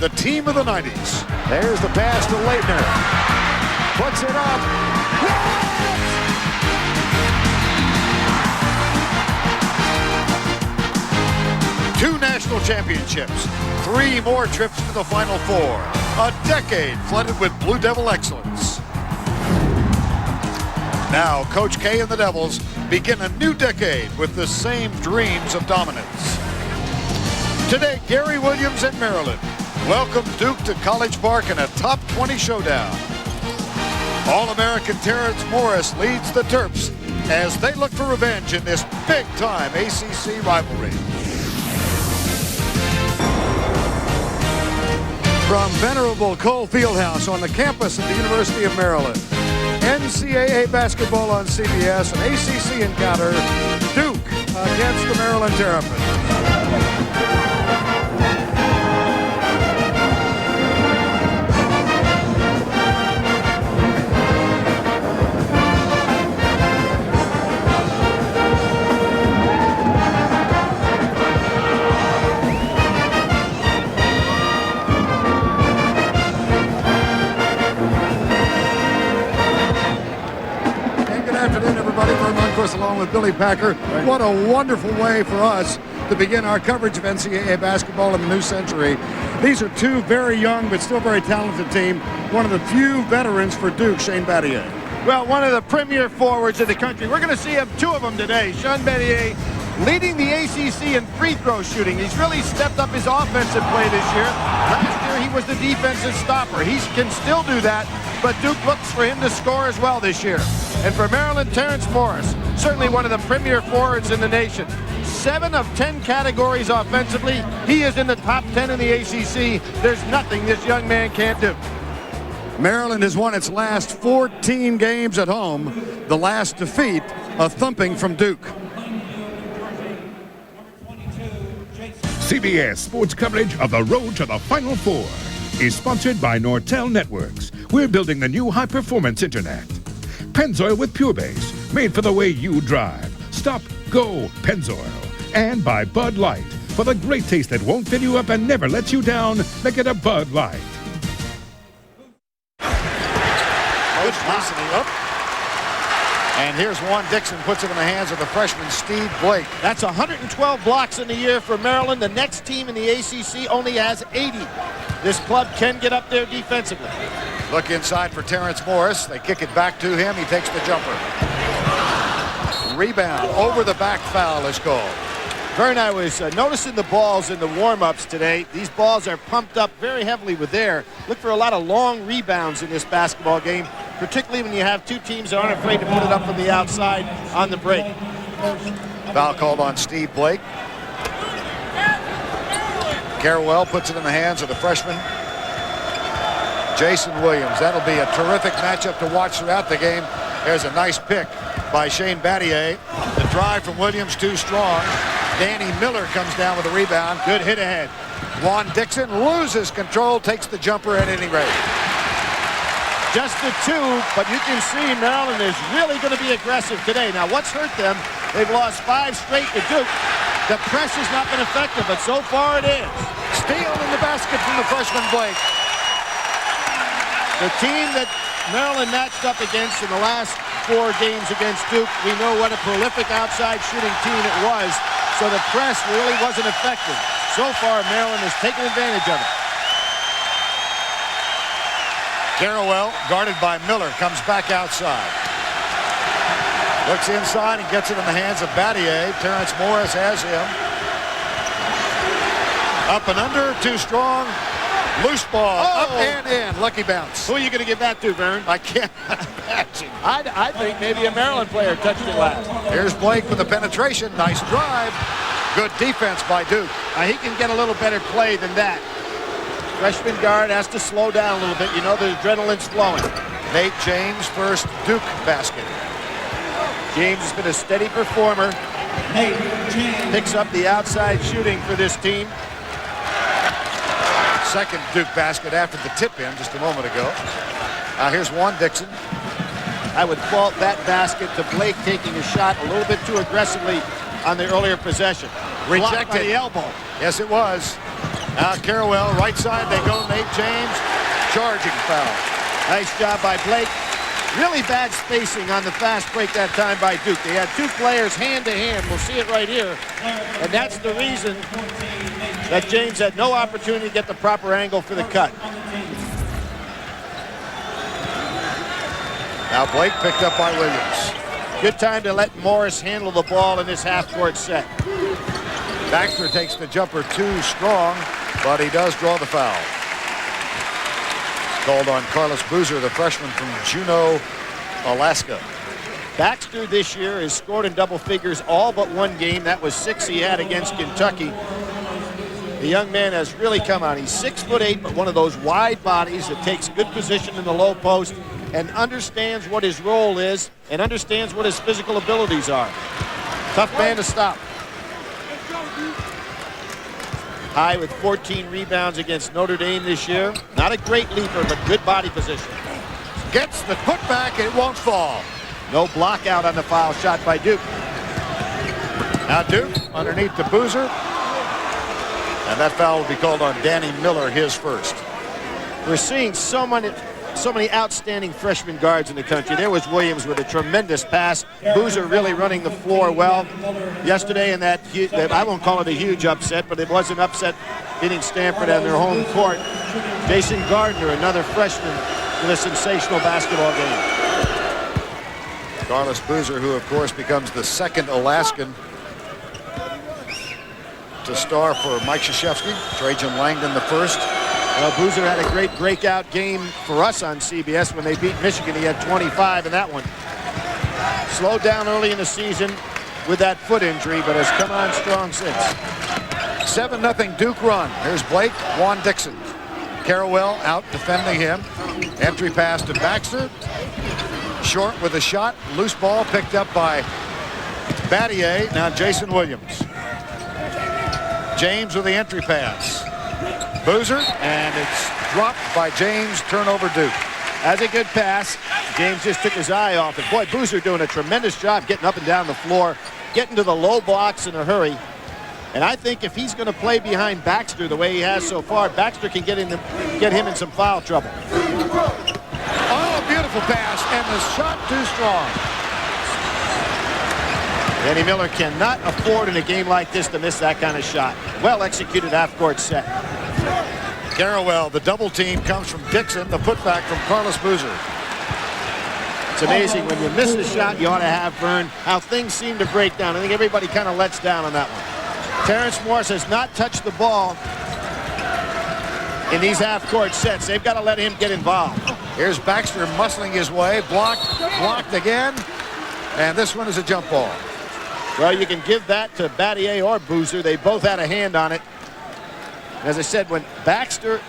the team of the 90s. There's the pass to Leitner. Puts it up. Yes! 2 national championships, 3 more trips to the Final Four, a decade flooded with Blue Devil excellence. Now, Coach K and the Devils begin a new decade with the same dreams of dominance. Today, Gary Williams and Maryland welcome Duke to College Park in a top 20 showdown. All-American Terrence Morris leads the Terps as they look for revenge in this big-time ACC rivalry. From venerable Cole Fieldhouse on the campus of the University of Maryland, NCAA basketball on CBS, an ACC encounter, Duke against the Maryland Terrapins. Along with Billy Packer. What a wonderful way for us to begin our coverage of NCAA basketball in the new century. These are 2 very young but still very talented team. One of the few veterans for Duke, Shane Battier. Well, one of the premier forwards in the country. We're going to see 2 of them today. Shane Battier leading the ACC in free throw shooting. He's really stepped up his offensive play this year. Last year he was the defensive stopper. He can still do that, but Duke looks for him to score as well this year. And for Maryland, Terrence Morris, certainly one of the premier forwards in the nation. 7 of 10 categories offensively. He is in the top 10 in the ACC. There's nothing this young man can't do. Maryland has won its last 14 games at home. The last defeat, a thumping from Duke. CBS Sports coverage of the road to the Final Four is sponsored by Nortel Networks. We're building the new high-performance internet. Pennzoil with Pure Base, made for the way you drive. Stop, go, Pennzoil. And by Bud Light, for the great taste that won't fill you up and never lets you down. Make it a Bud Light. Good listening up. And here's Juan Dixon, puts it in the hands of the freshman Steve Blake. That's 112 blocks in the year for Maryland. The next team in the ACC only has 80. This club can get up there defensively. Look inside for Terrence Morris. They kick it back to him. He takes the jumper. Rebound. Over the back foul is called. Vern, I was noticing the balls in the warm-ups today. These balls are pumped up very heavily with air. Look for a lot of long rebounds in this basketball game, particularly when you have 2 teams that aren't afraid to put it up from the outside on the break. Foul called on Steve Blake. Carrawell puts it in the hands of the freshman Jason Williams. That'll be a terrific matchup to watch throughout the game. There's a nice pick by Shane Battier. The drive from Williams too strong. Danny Miller comes down with a rebound. Good hit ahead. Juan Dixon loses control, takes the jumper at any rate. Just the 2, but you can see Maryland is really going to be aggressive today. Now, what's hurt them? They've lost 5 straight to Duke. The press has not been effective, but so far it is. Steal in the basket from the freshman Blake. The team that Maryland matched up against in the last 4 games against Duke, we know what a prolific outside shooting team it was, so the press really wasn't effective. So far, Maryland has taken advantage of it. Carrawell, guarded by Miller, comes back outside. Looks inside and gets it in the hands of Battier. Terrence Morris has him. Up and under, too strong. Loose ball, up and in. Lucky bounce. Who are you going to give that to, Vern? I can't imagine. I think maybe a Maryland player touched it last. Here's Blake with the penetration. Nice drive. Good defense by Duke. He can get a little better play than that. Freshman guard has to slow down a little bit. You know the adrenaline's flowing. Nate James, first Duke basket. James has been a steady performer. Picks up the outside shooting for this team. Second Duke basket after the tip-in just a moment ago. Here's Juan Dixon. I would fault that basket to Blake taking a shot a little bit too aggressively on the earlier possession. Rejected. By the elbow. Yes, it was. Now Carrawell, right side, they go. Nate James, charging foul. Nice job by Blake. Really bad spacing on the fast break that time by Duke. They had two players hand to hand. We'll see it right here. And that's the reason that James had no opportunity to get the proper angle for the cut. Now Blake picked up by Williams. Good time to let Morris handle the ball in this half-court set. Baxter takes the jumper too strong, but he does draw the foul. Called on Carlos Boozer, the freshman from Juneau, Alaska. Baxter this year has scored in double figures all but one game. That was 6 he had against Kentucky. The young man has really come on. He's 6'8", but one of those wide bodies that takes good position in the low post and understands what his role is and understands what his physical abilities are. Tough man to stop. High with 14 rebounds against Notre Dame this year. Not a great leaper, but good body position. Gets the putback, and it won't fall. No block out on the foul shot by Duke. Now Duke underneath to Boozer. And that foul will be called on Danny Miller, his first. We're seeing so many outstanding freshman guards in the country. There was Williams with a tremendous pass. Boozer really running the floor well yesterday in that, I won't call it a huge upset, but it was an upset beating Stanford on their home court. Jason Gardner, another freshman, with a sensational basketball game. Carlos Boozer, who of course becomes the second Alaskan to star for Mike Krzyzewski. Trajan Langdon the first. Well, Boozer had a great breakout game for us on CBS when they beat Michigan. He had 25 in that one. Slowed down early in the season with that foot injury, but has come on strong since. 7-0 Duke run. Here's Blake, Juan Dixon. Carrawell out defending him. Entry pass to Baxter. Short with a shot. Loose ball picked up by Battier. Now Jason Williams. James with the entry pass. Boozer, and it's dropped by James. Turnover Duke. That's a good pass. James just took his eye off it. Boy, Boozer doing a tremendous job getting up and down the floor, getting to the low blocks in a hurry. And I think if he's going to play behind Baxter the way he has so far, Baxter can get him in some foul trouble. Oh, beautiful pass, and the shot too strong. Danny Miller cannot afford in a game like this to miss that kind of shot. Well executed half-court set. Carrawell, the double team comes from Dixon, the putback from Carlos Boozer. It's amazing when you miss the shot you ought to have, Vern, how things seem to break down. I think everybody kind of lets down on that one. Terrence Morris has not touched the ball in these half-court sets. They've got to let him get involved. Here's Baxter muscling his way, blocked again, and this one is a jump ball. Well, you can give that to Battier or Boozer. They both had a hand on it. As I said, when Baxter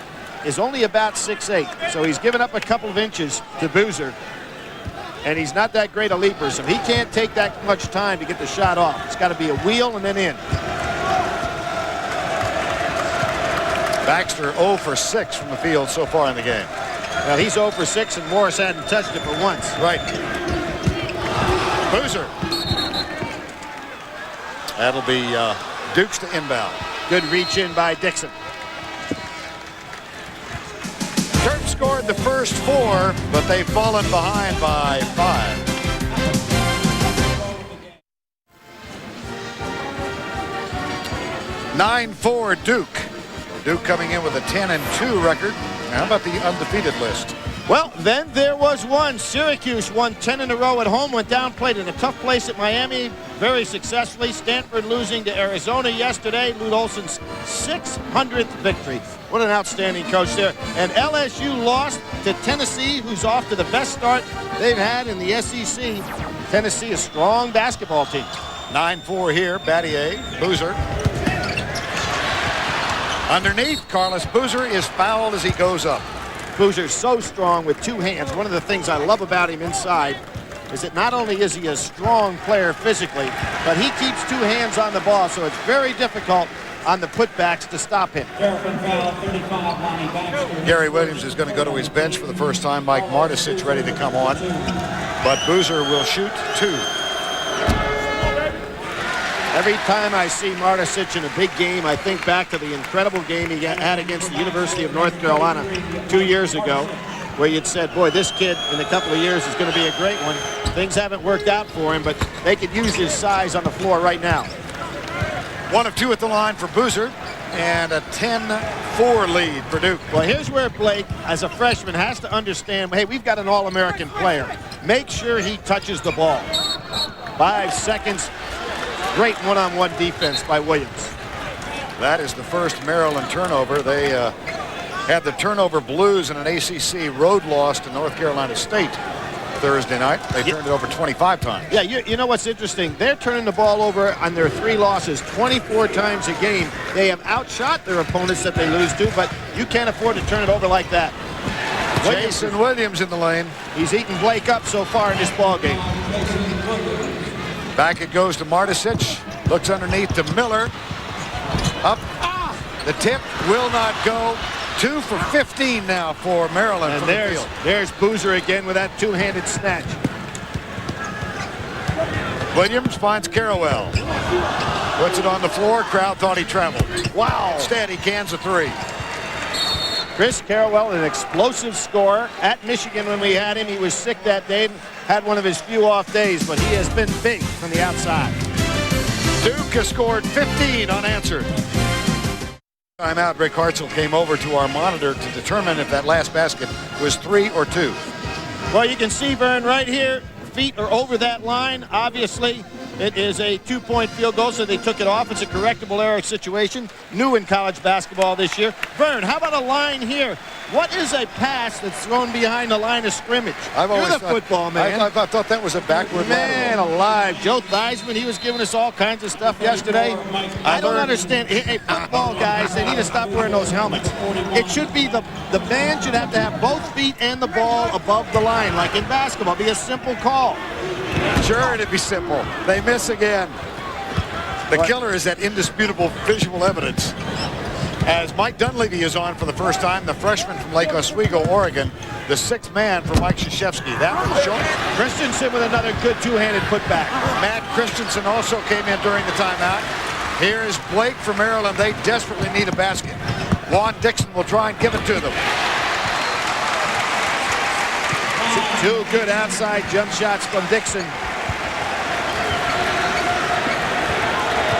is only about 6'8", so he's given up a couple of inches to Boozer, and he's not that great a leaper, so he can't take that much time to get the shot off. It's got to be a wheel and then in. Baxter 0 for 6 from the field so far in the game. Well, he's 0 for 6, and Morris hadn't touched it but once. Right. Boozer. That'll be Dukes to inbound. Good reach in by Dixon. Terps scored the first 4, but they've fallen behind by 5. (9-4) Duke. Duke coming in with a 10-2 record. How about the undefeated list? Well, then there was one. Syracuse won 10 in a row at home, went down, played in a tough place at Miami very successfully. Stanford losing to Arizona yesterday. Lute Olson's 600th victory. What an outstanding coach there. And LSU lost to Tennessee, who's off to the best start they've had in the SEC. Tennessee, a strong basketball team. 9-4 here. Battier, Boozer. Underneath, Carlos Boozer is fouled as he goes up. Boozer's so strong with two hands. One of the things I love about him inside is that not only is he a strong player physically, but he keeps two hands on the ball, so it's very difficult on the putbacks to stop him. Gary Williams is going to go to his bench for the first time. Mike Martisic ready to come on, but Boozer will shoot 2. Every time I see Martisic in a big game, I think back to the incredible game he had against the University of North Carolina 2 years ago, where you'd said, boy, this kid in a couple of years is going to be a great one. Things haven't worked out for him, but they could use his size on the floor right now. 1 of 2 at the line for Boozer, and a 10-4 lead for Duke. Well, here's where Blake, as a freshman, has to understand, hey, we've got an All-American player. Make sure he touches the ball. 5 seconds. Great one-on-one defense by Williams. That is the first Maryland turnover. They had the turnover blues in an ACC road loss to North Carolina State Thursday night. They turned it over 25 times. Yeah, you know what's interesting? They're turning the ball over on their 3 losses 24 times a game. They have outshot their opponents that they lose to, but you can't afford to turn it over like that. Jason Williams in the lane. He's eaten Blake up so far in this ball game. Back it goes to Martisic. Looks underneath to Miller. Up. The tip will not go. 2 for 15 now for Maryland. And there's Boozer again with that two-handed snatch. Williams finds Carrawell. Puts it on the floor. Crowd thought he traveled. Wow. Instead, he cans a 3. Chris Carrawell, an explosive scorer. At Michigan when we had him, he was sick that day and had one of his few off days, but he has been big from the outside. Duke has scored 15 unanswered. Timeout. Rick Hartzell came over to our monitor to determine if that last basket was 3 or 2. Well, you can see, Vern, right here, feet are over that line. Obviously, it is a 2-point field goal, so they took it off. It's a correctable error situation. New in college basketball this year. Vern, how about a line here? What is a pass that's thrown behind the line of scrimmage? You're the football man. I thought that was a backward man lateral. alive. Joe Theismann, he was giving us all kinds of stuff yesterday. I don't understand. Hey, football guys, they need to stop wearing those helmets. It should be the man should have to have both feet and the ball above the line, like in basketball. Be a simple call. Sure, it'd be simple. They miss again. The killer is that indisputable visual evidence. As Mike Dunleavy is on for the first time, the freshman from Lake Oswego, Oregon, the 6th man for Mike Krzyzewski. That was short. Christensen with another good two-handed putback. Matt Christensen also came in during the timeout. Here's Blake for Maryland. They desperately need a basket. Juan Dixon will try and give it to them. 2 good outside jump shots from Dixon.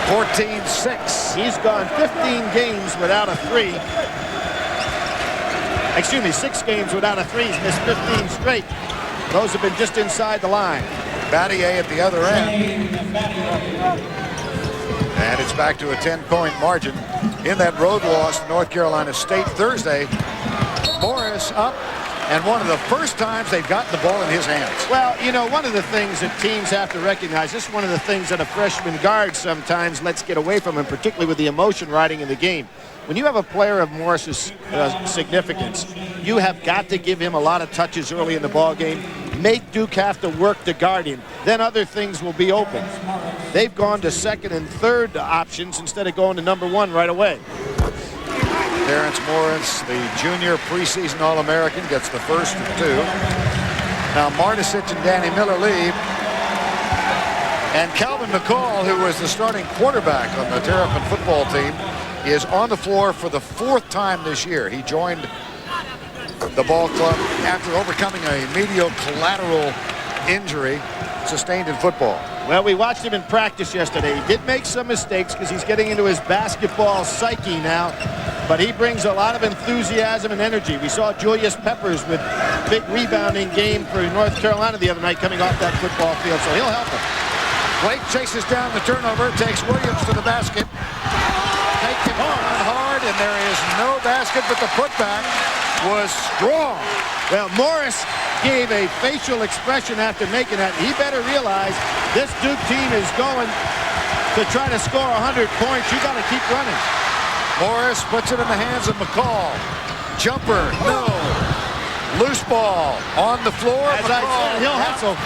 14-6. He's gone 15 games without a 3. Excuse me, 6 games without a 3. He's missed 15 straight. Those have been just inside the line. Battier at the other end. And it's back to a 10-point margin in that road loss to North Carolina State Thursday. Morris up. And one of the first times they've gotten the ball in his hands. Well, you know, one of the things that teams have to recognize, this is one of the things that a freshman guard sometimes lets get away from him, particularly with the emotion riding in the game. When you have a player of Morris's significance, you have got to give him a lot of touches early in the ball game. Make Duke have to work to guard him. Then other things will be open. They've gone to 2nd and 3rd options instead of going to number 1 right away. Terrence Morris, the junior preseason All-American, gets the first of 2. Now Martisic and Danny Miller leave. And Calvin McCall, who was the starting quarterback on the Terrapin football team, is on the floor for the 4th time this year. He joined the ball club after overcoming a medial collateral injury sustained in football. Well, we watched him in practice yesterday. He did make some mistakes because he's getting into his basketball psyche now, but he brings a lot of enthusiasm and energy. We saw Julius Peppers with a big rebounding game for North Carolina the other night coming off that football field, so he'll help him. Blake chases down the turnover, takes Williams to the basket. Take him on hard, and there is no basket, but the putback was strong. Well, Morris gave a facial expression after making that. He better realize this Duke team is going to try to score 100 points. You got to keep running. Morris puts it in the hands of McCall. Jumper, no. Loose ball on the floor. As I said, he'll hustle.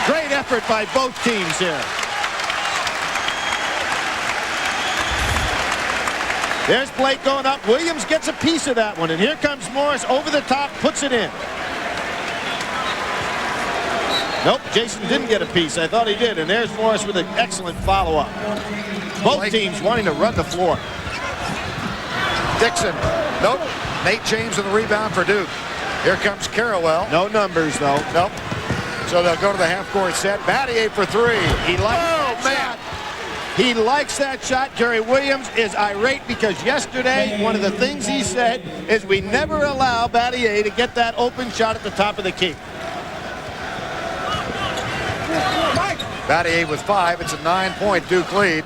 Great effort by both teams here. There's Blake going up. Williams gets a piece of that one. And here comes Morris over the top, puts it in. Nope, Jason didn't get a piece. I thought he did, and there's Morris with an excellent follow-up. Both teams wanting to run the floor. Dixon, nope. Nate James on the rebound for Duke. Here comes Carrawell. No numbers, though. Nope. So they'll go to the half-court set. Battier for three. He likes that shot. He likes that shot. Gary Williams is irate because yesterday one of the things he said is we never allow Battier to get that open shot at the top of the key. Battier with 5. It's a 9-point Duke lead.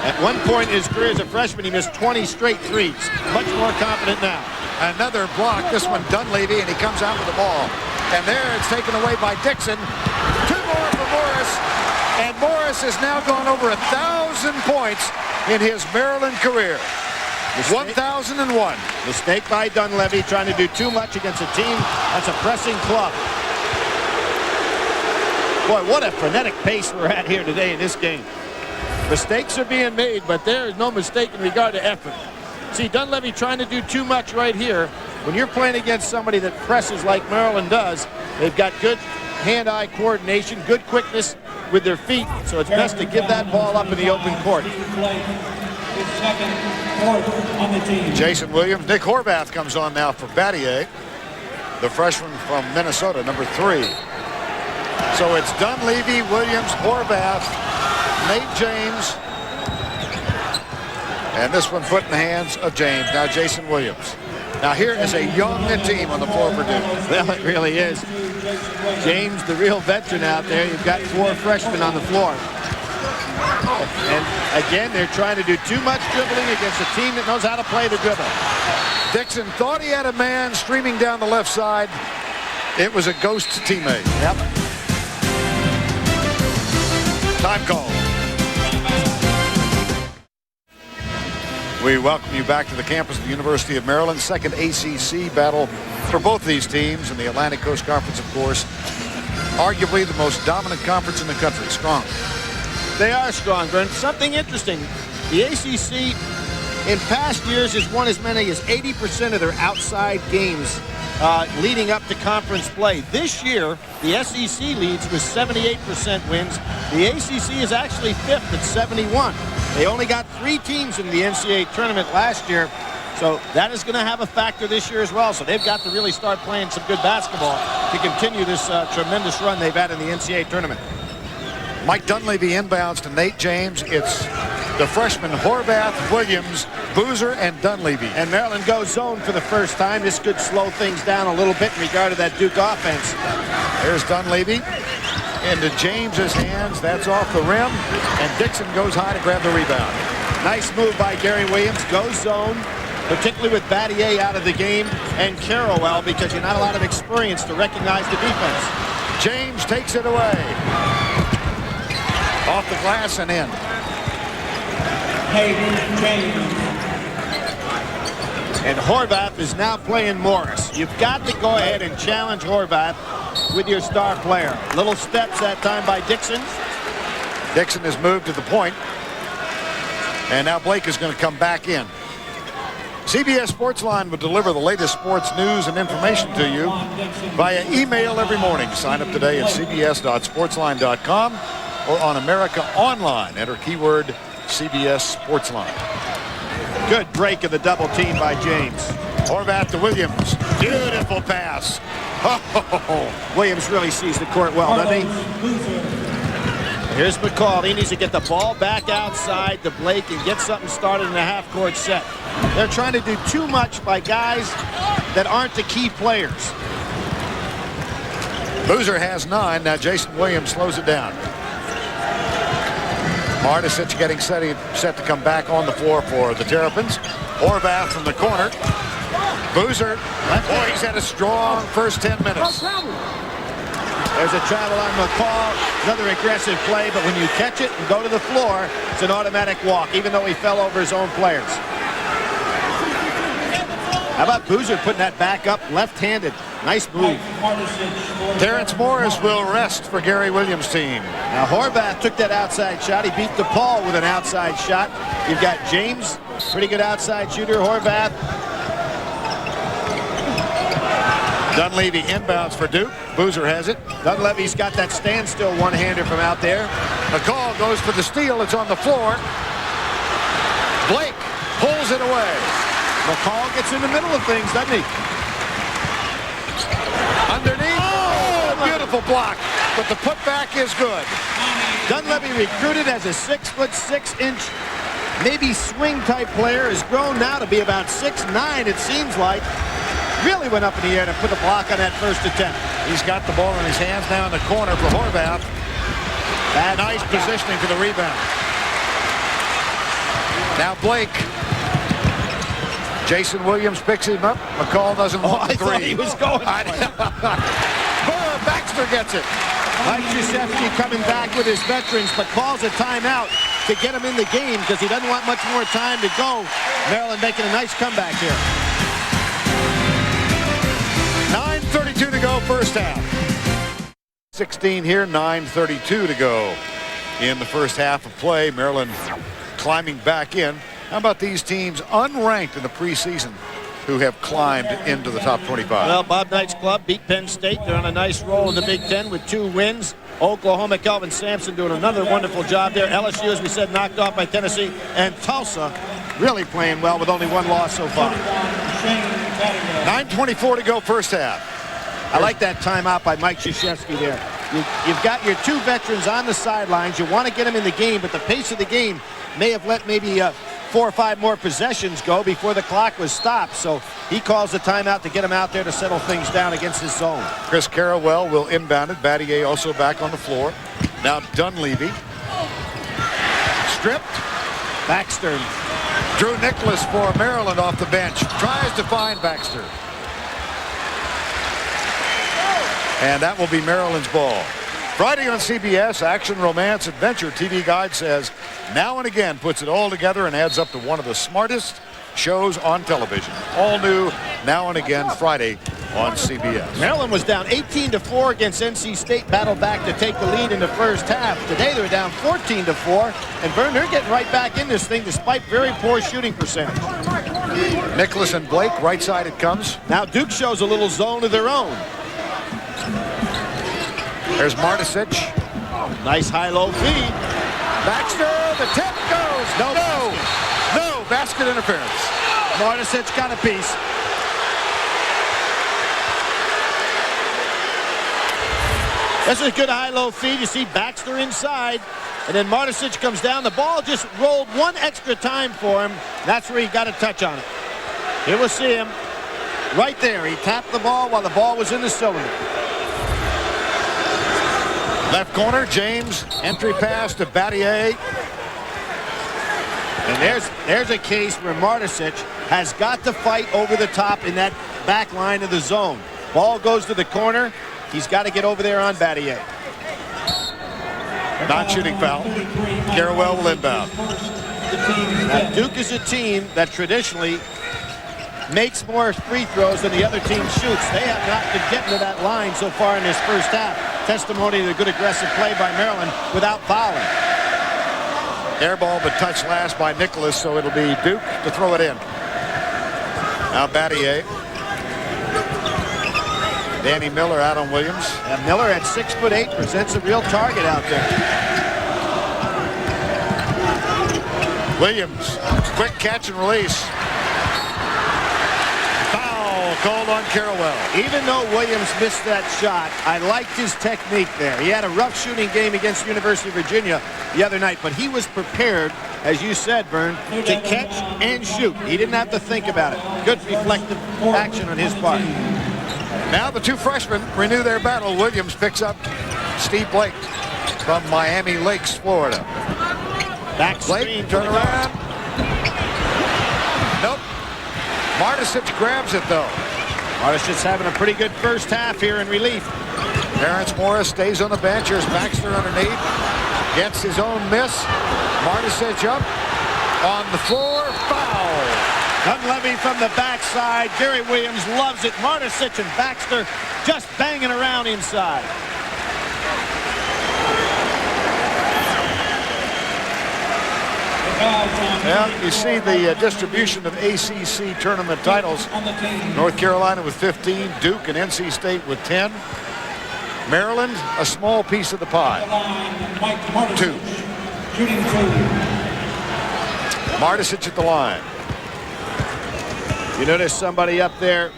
At one point in his career as a freshman, he missed 20 straight threes. Much more confident now. Another block. This one Dunleavy, and he comes out with the ball. And there it's taken away by Dixon. 2 more for Morris. And Morris has now gone over 1,000 points in his Maryland career. 1,001. Mistake by Dunleavy, trying to do too much against a team that's a pressing club. Boy, what a frenetic pace we're at here today in this game. Mistakes are being made, but there is no mistake in regard to effort. See, Dunleavy trying to do too much right here. When you're playing against somebody that presses like Maryland does, they've got good hand-eye coordination, good quickness with their feet, so it's best to give that ball up in the open court. Jason Williams. Nick Horvath comes on now for Battier, the freshman from Minnesota, number 3. So it's Dunleavy, Williams, Horvath, Nate James, and this one put in the hands of James. Now Jason Williams. Now here is a young team on the floor for Duke. Well, it really is. James, the real veteran out there. You've got 4 freshmen on the floor. And again, they're trying to do too much dribbling against a team that knows how to play the dribble. Dixon thought he had a man streaming down the left side. It was a ghost teammate. Yep. Time call. We welcome you back to the campus of the University of Maryland. Second ACC battle for both these teams in the Atlantic Coast Conference, of course. Arguably the most dominant conference in the country. Strong. They are strong, Brent. Something interesting. The ACC in past years has won as many as 80% of their outside games leading up to conference play. This year, the SEC leads with 78% wins. The ACC is actually 5th at 71. They only got 3 teams in the NCAA tournament last year, so that is going to have a factor this year as well. So they've got to really start playing some good basketball to continue this tremendous run they've had in the NCAA tournament. Mike Dunleavy inbounds to Nate James. It's the freshmen Horvath, Williams, Boozer, and Dunleavy. And Maryland goes zone for the first time. This could slow things down a little bit in regard to that Duke offense. There's Dunleavy into James's hands. That's off the rim. And Dixon goes high to grab the rebound. Nice move by Gary Williams. Goes zone, particularly with Battier out of the game and Carrawell, because you're not a lot of experience to recognize the defense. James takes it away. Off the glass and in. And Horvath is now playing Morris. You've got to go ahead and challenge Horvath with your star player. Little steps that time by Dixon. Dixon has moved to the point. And now Blake is going to come back in. CBS Sportsline will deliver the latest sports news and information to you via email every morning. Sign up today at cbs.sportsline.com or on America Online. Enter keyword CBS Sportsline. Good break of the double team by James. Horvath to Williams. Beautiful pass. Oh, Williams really sees the court well, doesn't he? Here's McCall. He needs to get the ball back outside to Blake and get something started in a half-court set. They're trying to do too much by guys that aren't the key players. Boozer has 9. Now Jason Williams slows it down. Martisic getting set to come back on the floor for the Terrapins. Horvath from the corner. Boozer. Boy, he's had a strong first 10 minutes. There's a travel on McCall. Another aggressive play, but when you catch it and go to the floor, it's an automatic walk, even though he fell over his own players. How about Boozer putting that back up left-handed? Nice move. Terrence Morris will rest for Gary Williams' team. Now Horvath took that outside shot. He beat DePaul with an outside shot. You've got James, pretty good outside shooter. Horvath. Dunleavy inbounds for Duke. Boozer has it. Dunleavy's got that standstill one-hander from out there. McCall goes for the steal. It's on the floor. Blake pulls it away. McCall gets in the middle of things, doesn't he? Underneath. Oh, beautiful block. But the putback is good. Dunleavy, recruited as a 6'6" maybe swing-type player, has grown now to be about 6'9", it seems like. Really went up in the air to put a block on that first attempt. He's got the ball in his hands now in the corner for Horvath. Nice positioning for the rebound. Now Blake. Jason Williams picks him up. McCall doesn't want the three. I thought he was going for it. Baxter gets it. Mike Krzyzewski coming back with his veterans, but calls a timeout to get him in the game because he doesn't want much more time to go. Maryland making a nice comeback here. 9:32 to go, first half. 16 here, 9:32 to go in the first half of play. Maryland climbing back in. How about these teams unranked in the preseason who have climbed into the top 25? Well, Bob Knight's club beat Penn State. They're on a nice roll in the Big Ten with 2 wins. Oklahoma, Kelvin Sampson doing another wonderful job there. LSU, as we said, knocked off by Tennessee. And Tulsa really playing well with only 1 loss so far. 9:24 to go, first half. I like that timeout by Mike Krzyzewski there. You've got your 2 veterans on the sidelines. You want to get them in the game, but the pace of the game may have let maybe 4 or 5 more possessions go before the clock was stopped. So he calls the timeout to get him out there to settle things down against his zone. Chris Carrawell will inbound it. Battier also back on the floor. Now Dunleavy. Stripped. Baxter. Drew Nicholas for Maryland off the bench. Tries to find Baxter. And that will be Maryland's ball. Friday on CBS, Action, Romance, Adventure TV Guide says, now and again puts it all together and adds up to one of the smartest shows on television. All new, now and again, Friday on CBS. Maryland was down 18-4 against NC State, battled back to take the lead in the first half. Today they're down 14-4, and Vern, they're getting right back in this thing despite very poor shooting percentage. Nicholas and Blake, right side it comes. Now Duke shows a little zone of their own. There's Martisic. Nice high-low feed. Baxter, the tip goes. No, basket interference. Martisic got a piece. This is a good high-low feed. You see Baxter inside, and then Martisic comes down. The ball just rolled 1 extra time for him. That's where he got a touch on it. Here we'll see him right there. He tapped the ball while the ball was in the cylinder. Left corner, James, entry pass to Battier. And there's a case where Martisic has got to fight over the top in that back line of the zone. Ball goes to the corner. He's got to get over there on Battier. Non-shooting foul. Carrawell will inbound. Now, Duke is a team that traditionally makes more free throws than the other team shoots. They have not been getting to that line so far in this first half. Testimony to the good aggressive play by Maryland without fouling. Air ball, but touched last by Nicholas, so it'll be Duke to throw it in. Now Battier. Danny Miller out on Williams. And Miller at 6'8" presents a real target out there. Williams, quick catch and release. Foul called on Carrawell. Even though Williams missed that shot, I liked his technique there. He had a rough shooting game against University of Virginia the other night, but he was prepared, as you said, Vern, to catch and shoot. He didn't have to think about it. Good reflective action on his part. Now the 2 freshmen renew their battle. Williams picks up Steve Blake from Miami Lakes, Florida. Back Blake, turn around. Nope. Martisic grabs it, though. Martisic's having a pretty good first half here in relief. Terrence Morris stays on the bench. Here's Baxter underneath. Gets his own miss. Martisic up. On the floor. Foul. Dunleavy from the backside. Gary Williams loves it. Martisic and Baxter just banging around inside. Well, you see the distribution of ACC tournament titles. North Carolina with 15, Duke and NC State with 10. Maryland, a small piece of the pie. 2. Martisic at the line. You notice somebody up there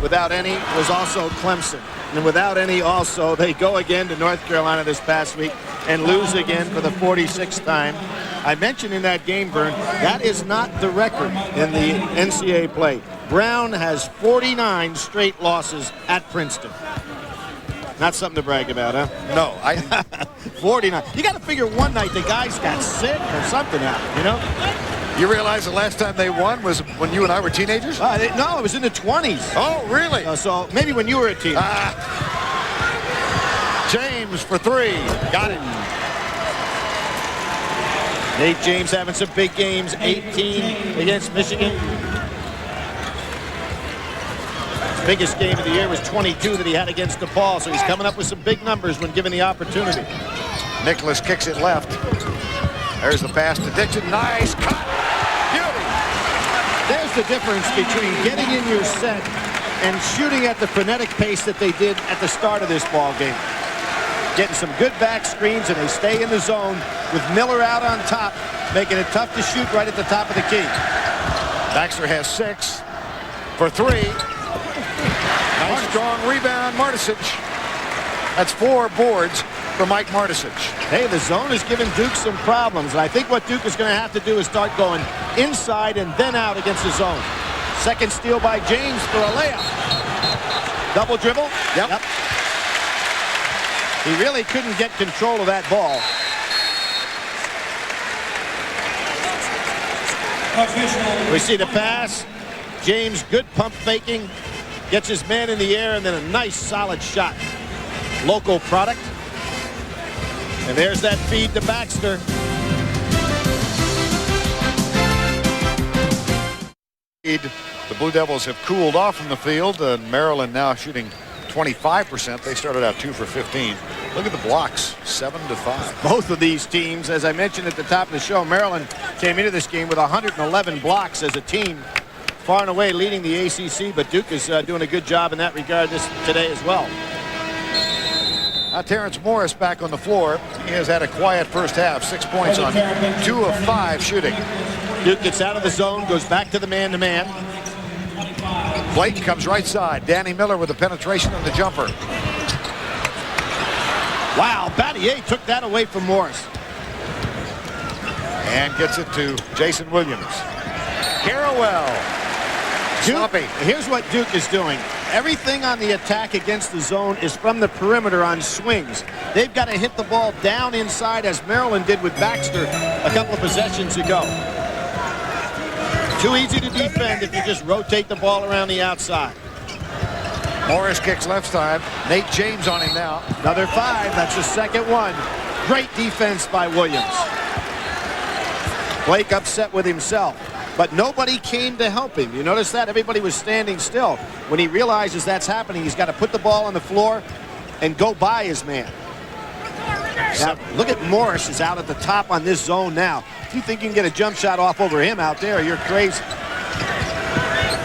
without any was also Clemson. And without any also, they go again to North Carolina this past week and lose again for the 46th time. I mentioned in that game, Vern, that is not the record in the NCAA play. Brown has 49 straight losses at Princeton. Not something to brag about, huh? No, 49. You got to figure one night the guys got sick or something out, you know? You realize the last time they won was when you and I were teenagers? No, it was in the 20s. Oh, really? So maybe when you were a teenager. James for 3. Got it. Nate James having some big games. 18 against Michigan. His biggest game of the year was 22 that he had against DePaul, so he's coming up with some big numbers when given the opportunity. Nicholas kicks it left. There's the pass to Dixon. Nice cut. Beauty. There's the difference between getting in your set and shooting at the frenetic pace that they did at the start of this ball game. Getting some good back screens, and they stay in the zone with Miller out on top, making it tough to shoot right at the top of the key. Baxter has 6 for 3. Nice strong rebound, Martisic. That's 4 boards for Mike Martisic. Hey, the zone is giving Duke some problems, and I think what Duke is going to have to do is start going inside and then out against the zone. Second steal by James for a layup. Double dribble. Yep. He really couldn't get control of that ball. We see the pass. James, good pump faking. Gets his man in the air, and then a nice solid shot. Local product. And there's that feed to Baxter. The Blue Devils have cooled off from the field, and Maryland now shooting 25%. They started out 2 for 15. Look at the blocks, 7-5. Both of these teams, as I mentioned at the top of the show, Maryland came into this game with 111 blocks as a team, far and away leading the ACC, but Duke is doing a good job in that regard today as well. Now Terrence Morris back on the floor. He has had a quiet first half, 6 points on 2 of 5 shooting. Duke gets out of the zone, goes back to the man-to-man. Blake comes right side. Danny Miller with the penetration and the jumper. Wow, Battier took that away from Morris. And gets it to Jason Williams. Carrawell. Sloppy. Here's what Duke is doing. Everything on the attack against the zone is from the perimeter on swings. They've got to hit the ball down inside, as Maryland did with Baxter a couple of possessions ago. Too easy to defend if you just rotate the ball around the outside. Morris kicks left side. Nate James on him now. Another 5. That's the second one. Great defense by Williams. Blake upset with himself, but nobody came to help him. You notice that? Everybody was standing still. When he realizes that's happening, he's got to put the ball on the floor and go by his man. Now, look at Morris is out at the top on this zone now. If you think you can get a jump shot off over him out there, you're crazy.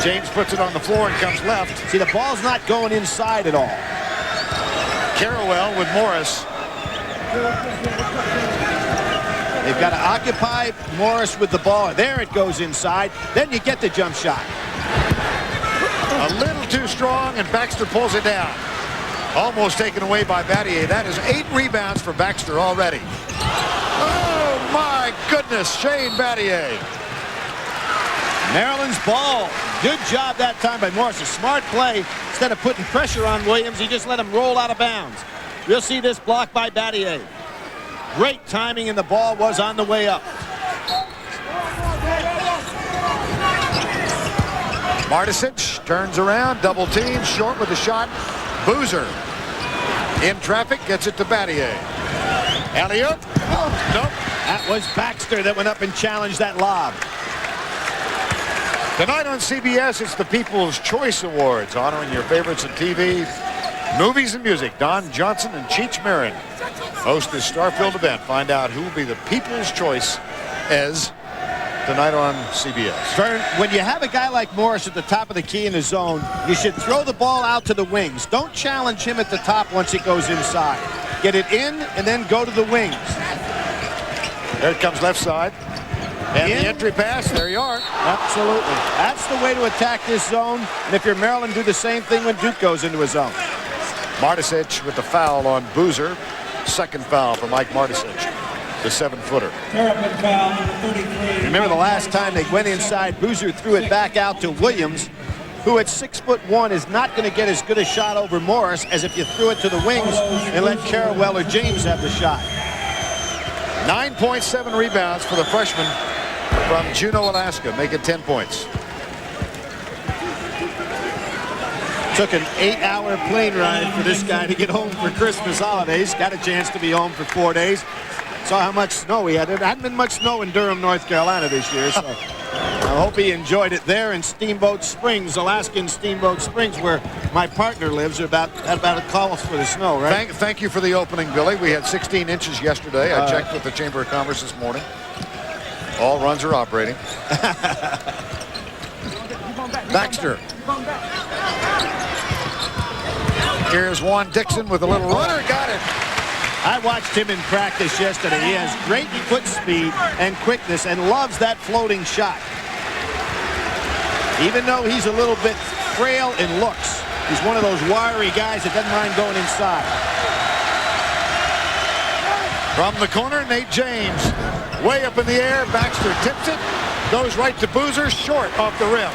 James puts it on the floor and comes left. See, the ball's not going inside at all. Carrawell with Morris. They've got to occupy Morris with the ball. There it goes inside. Then you get the jump shot. A little too strong, and Baxter pulls it down. Almost taken away by Battier. That is 8 rebounds for Baxter already. Oh, my goodness, Shane Battier. Maryland's ball. Good job that time by Morris. A smart play. Instead of putting pressure on Williams, he just let him roll out of bounds. We'll see this block by Battier. Great timing, and the ball was on the way up. Martisic turns around, double team, short with the shot. Boozer in traffic, gets it to Battier. Alley-oop. Oh, nope. That was Baxter that went up and challenged that lob. Tonight on CBS, it's the People's Choice Awards, honoring your favorites in TV, movies, and music. Don Johnson and Cheech Marin host this star-filled event. Find out who will be the People's Choice as tonight on CBS. Vern, when you have a guy like Morris at the top of the key in his zone, you should throw the ball out to the wings. Don't challenge him at the top once it goes inside. Get it in and then go to the wings. There it comes left side. And the entry pass, there you are. Absolutely. That's the way to attack this zone. And if you're Maryland, do the same thing when Duke goes into a zone. Martisic with the foul on Boozer. Second foul for Mike Martisic, the 7-footer. Terrapin foul, number 33. Remember the last time they went inside, Boozer threw it back out to Williams, who at 6'1" is not going to get as good a shot over Morris as if you threw it to the wings and let Carrawell or James have the shot. 9.7 rebounds for the freshman from Juneau, Alaska, making 10 points. Took an 8-hour plane ride for this guy to get home for Christmas holidays. Got a chance to be home for 4 days. Saw how much snow he had. There hadn't been much snow in Durham, North Carolina this year, so I hope he enjoyed it there in Steamboat Springs, Alaskan Steamboat Springs, where my partner lives. About a call for the snow, right? Thank you for the opening, Billy. We had 16 inches yesterday. I checked with the Chamber of Commerce this morning. All runs are operating. Baxter. Here's Juan Dixon with a little runner. Got it. I watched him in practice yesterday. He has great foot speed and quickness and loves that floating shot. Even though he's a little bit frail in looks, he's one of those wiry guys that doesn't mind going inside. From the corner, Nate James. Way up in the air. Baxter tips it. Goes right to Boozer. Short off the rim.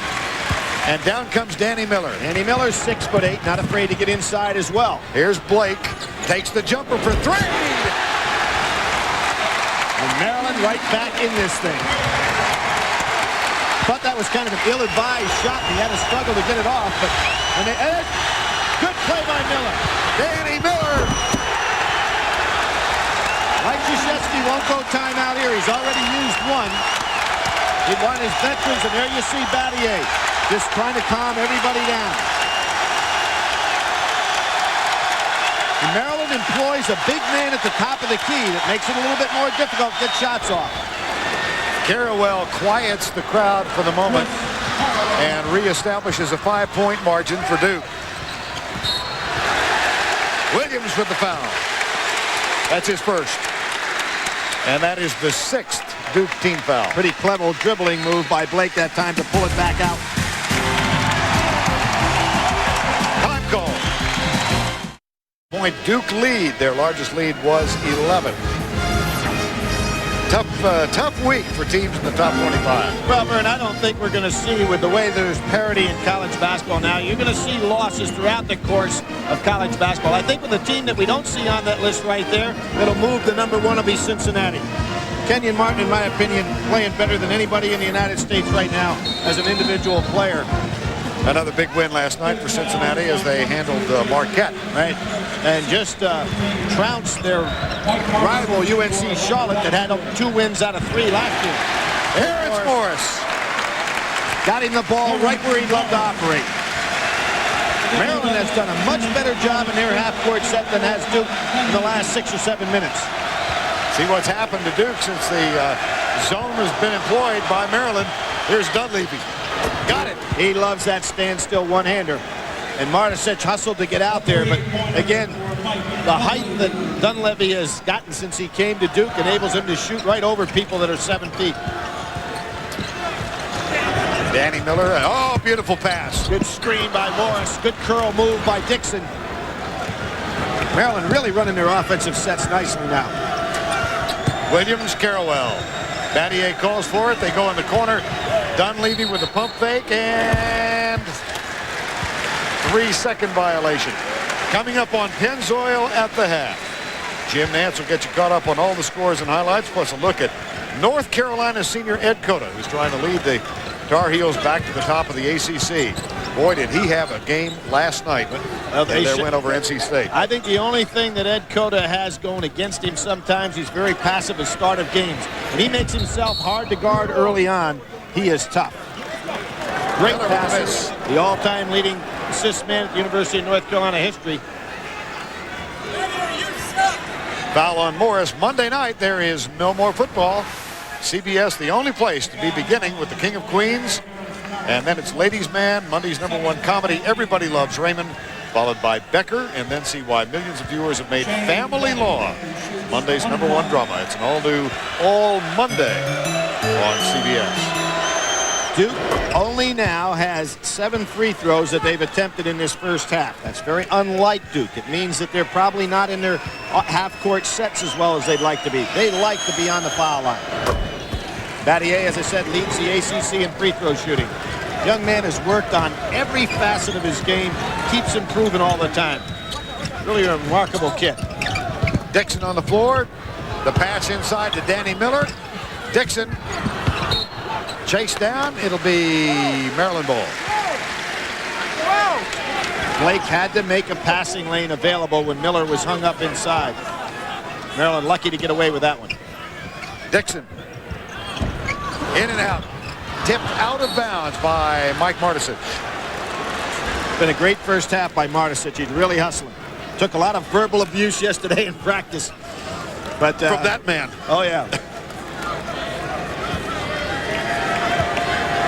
And down comes Danny Miller. Danny Miller's 6'8", not afraid to get inside as well. Here's Blake. Takes the jumper for 3. And Maryland right back in this thing. Thought that was kind of an ill-advised shot. He had to struggle to get it off. But when they good play by Miller. Danny Miller. Mike Krzyzewski won't go timeout here. He's already used one. He won his veterans, and there you see Battier just trying to calm everybody down. And Maryland employs a big man at the top of the key that makes it a little bit more difficult to get shots off. Carrawell quiets the crowd for the moment and reestablishes a 5-point margin for Duke. Williams with the foul. That's his first. And that is the 6th Duke team foul. Pretty clever dribbling move by Blake that time to pull it back out. Time call. Point Duke lead. Their largest lead was 11. Tough week for teams in the top 25. Well, Vern, I don't think we're going to see, with the way there's parity in college basketball now, you're going to see losses throughout the course of college basketball. I think with a team that we don't see on that list right there, that'll move the number 1 will be Cincinnati. Kenyon Martin, in my opinion, playing better than anybody in the United States right now as an individual player. Another big win last night for Cincinnati as they handled Marquette. Right, and just trounced their rival UNC Charlotte that had 2 wins out of 3 last year. Terrence Morris. Got him the ball right where he'd love to operate. Maryland has done a much better job in their half-court set than has Duke in the last 6 or 7 minutes. See what's happened to Duke since the zone has been employed by Maryland. Here's Dunleavy. Got it. He loves that standstill one-hander. And Martisic hustled to get out there, but again, the height that Dunleavy has gotten since he came to Duke enables him to shoot right over people that are 7 feet. Danny Miller. Oh, beautiful pass. Good screen by Morris. Good curl move by Dixon. Maryland really running their offensive sets nicely now. Williams, Carrawell. Battier calls for it. They go in the corner. Dunleavy with a pump fake and 3-second violation. Coming up on Pennzoil at the half. Jim Nantz will get you caught up on all the scores and highlights, plus a look at North Carolina senior Ed Cota, who's trying to lead the Tar Heels back to the top of the ACC. Boy, did he have a game last night in their win over NC State. I think the only thing that Ed Cota has going against him sometimes, he's very passive at start of games. When he makes himself hard to guard early on, he is tough. Great passes. The all-time leading assist man at the University of North Carolina history. Foul on Morris. Monday night, there is no more football. CBS, the only place to be beginning with the King of Queens. And then it's Ladies Man, Monday's #1 comedy, Everybody Loves Raymond, followed by Becker, and then see why millions of viewers have made Family Law Monday's #1 drama. It's an all-new, all Monday on CBS. Duke only now has 7 free throws that they've attempted in this first half. That's very unlike Duke. It means that they're probably not in their half-court sets as well as they'd like to be. They like to be on the foul line. Battier, as I said, leads the ACC in free throw shooting. Young man has worked on every facet of his game, keeps improving all the time. Really a remarkable kid. Dixon on the floor. The pass inside to Danny Miller. Dixon chased down. It'll be Maryland ball. Blake had to make a passing lane available when Miller was hung up inside. Maryland lucky to get away with that one. Dixon. In and out. Tipped out of bounds by Mike Martisic. Been a great first half by Martisic. He's really hustling. Took a lot of verbal abuse yesterday in practice. But from that man. Oh, yeah.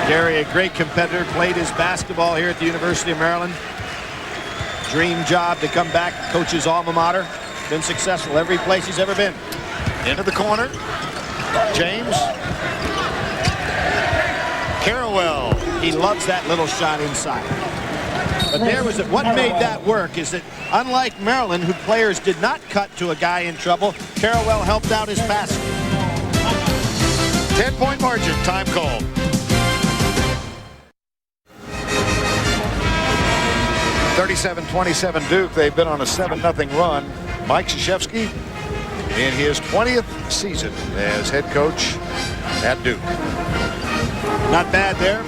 Gary, a great competitor, played his basketball here at the University of Maryland. Dream job to come back, coach his alma mater. Been successful every place he's ever been. Into the corner. James. Carrawell. He loves that little shot inside. But there was what made that work is that unlike Maryland, who players did not cut to a guy in trouble, Carrawell helped out his passing. 10-point margin, time called. 37-27 Duke. They've been on a 7-0 run. Mike Krzyzewski in his 20th season as head coach at Duke. Not bad there.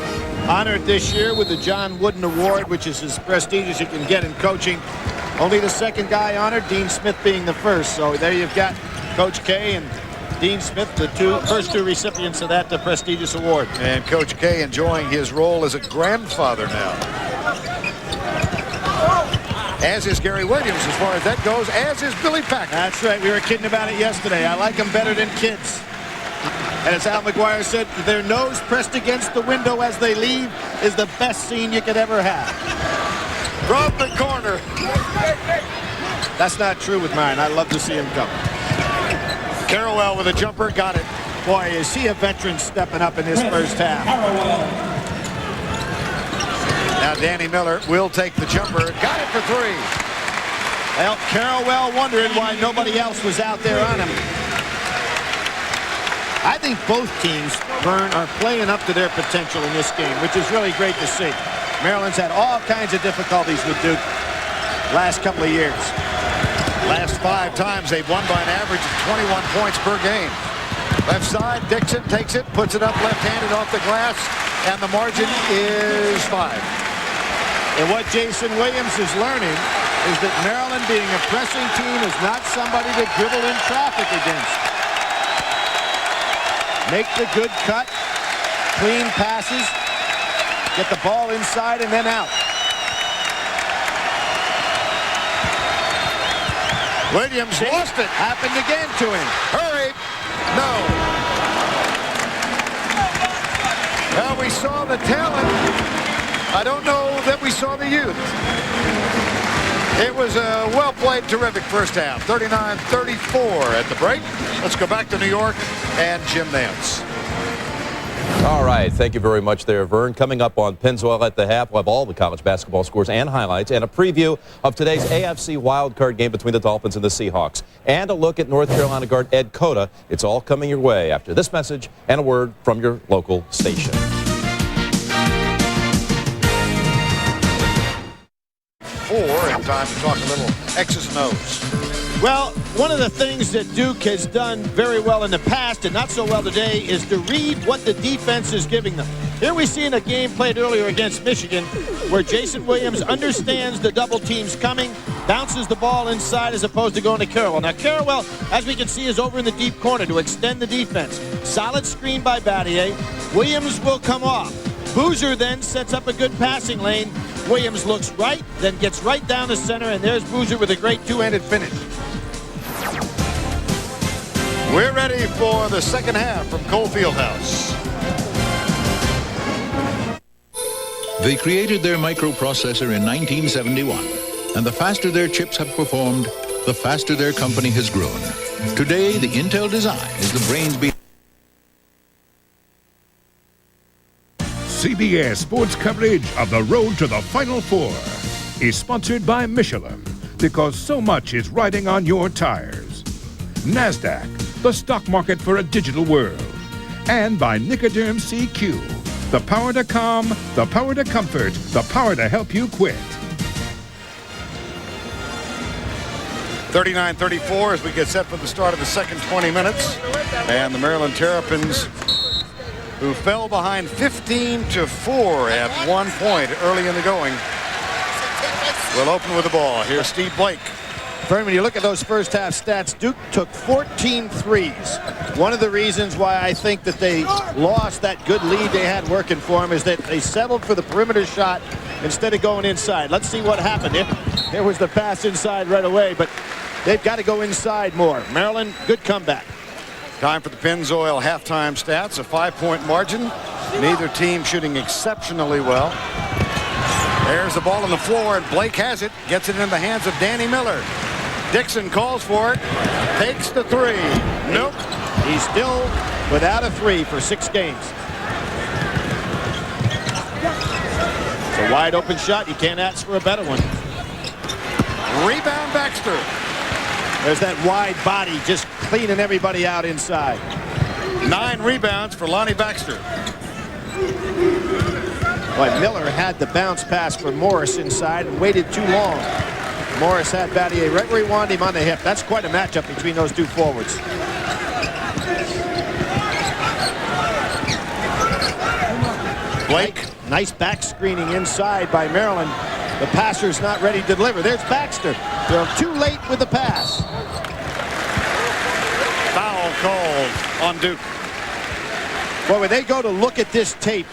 Honored this year with the John Wooden Award, which is as prestigious you can get in coaching. Only the second guy honored, Dean Smith being the first. So there you've got Coach K and Dean Smith, the first two recipients of that prestigious award. And Coach K enjoying his role as a grandfather now. As is Gary Williams as far as that goes, as is Billy Packer. That's right. We were kidding about it yesterday. I like them better than kids. And as Al McGuire said, their nose pressed against the window as they leave is the best scene you could ever have. From the corner. That's not true with mine. I love to see him come. Carrawell with a jumper, got it. Boy, is he a veteran stepping up in this first half. Now Danny Miller will take the jumper. Got it for 3. Well, Carrawell wondering why nobody else was out there on him. I think both teams, Vern, are playing up to their potential in this game, which is really great to see. Maryland's had all kinds of difficulties with Duke last couple of years. Last 5 times they've won by an average of 21 points per game. Left side, Dixon takes it, puts it up left-handed off the glass, and the margin is 5. And what Jason Williams is learning is that Maryland, being a pressing team, is not somebody to dribble in traffic against. Make the good cut, clean passes, get the ball inside and then out. Williams lost it. Happened again to him. Hurry. No. Well, we saw the talent. I don't know that we saw the youth. It was a well-played, terrific first half. 39-34 at the break. Let's go back to New York and Jim Nance. All right, thank you very much there, Vern. Coming up on Pennzoil at the half, we'll have all the college basketball scores and highlights and a preview of today's AFC wildcard game between the Dolphins and the Seahawks. And a look at North Carolina guard Ed Cota. It's all coming your way after this message and a word from your local station. And time to talk a little X's and O's. Well, one of the things that Duke has done very well in the past and not so well today is to read what the defense is giving them. Here we see in a game played earlier against Michigan where Jason Williams understands the double team's coming, bounces the ball inside as opposed to going to Carrawell. Now Carrawell, as we can see, is over in the deep corner to extend the defense. Solid screen by Battier. Williams will come off. Boozer then sets up a good passing lane. Williams looks right, then gets right down the center, and there's Boozer with a great two-handed finish. We're ready for the second half from Cole Fieldhouse. They created their microprocessor in 1971, and the faster their chips have performed, the faster their company has grown. Today, the Intel design is the brains behind. CBS Sports coverage of the road to the Final Four is sponsored by Michelin, because so much is riding on your tires. NASDAQ, the stock market for a digital world. And by Nicoderm CQ, the power to calm, the power to comfort, the power to help you quit. 39-34 as we get set for the start of the second 20 minutes. And the Maryland Terrapins, who fell behind 15-4 at one point early in the going, will open with the ball. Here's Steve Blake. Vern, when you look at those first half stats, Duke took 14 threes. One of the reasons why I think that they lost that good lead they had working for them is that they settled for the perimeter shot instead of going inside. Let's see what happened. There was the pass inside right away, but they've got to go inside more. Maryland, good comeback. Time for the Pennzoil halftime stats. A 5-point margin. Neither team shooting exceptionally well. There's the ball on the floor, and Blake has it. Gets it in the hands of Danny Miller. Dixon calls for it. Takes the three. Nope. He's still without a three for 6 games. It's a wide open shot. You can't ask for a better one. Rebound Baxter. There's that wide body just cleaning everybody out inside. 9 rebounds for Lonnie Baxter. Boy, Miller had the bounce pass for Morris inside and waited too long. Morris had Battier right where he wanted him on the hip. That's quite a matchup between those two forwards. Blake. Nice back screening inside by Maryland. The passer's not ready to deliver. There's Baxter. They're too late with the pass. Foul called on Duke. Boy, when they go to look at this tape,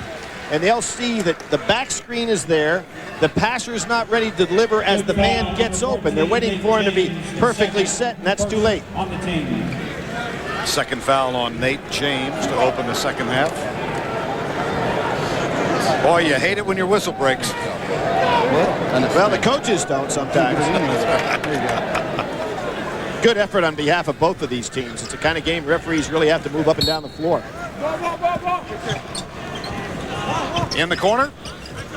and they'll see that the back screen is there. The passer's not ready to deliver as the man gets open. They're waiting for him to be perfectly set, and that's too late. On the team. Second foul on Nate James to open the second half. Boy, you hate it when your whistle breaks. Well, the coaches don't sometimes. Good effort on behalf of both of these teams. It's the kind of game referees really have to move up and down the floor. In the corner,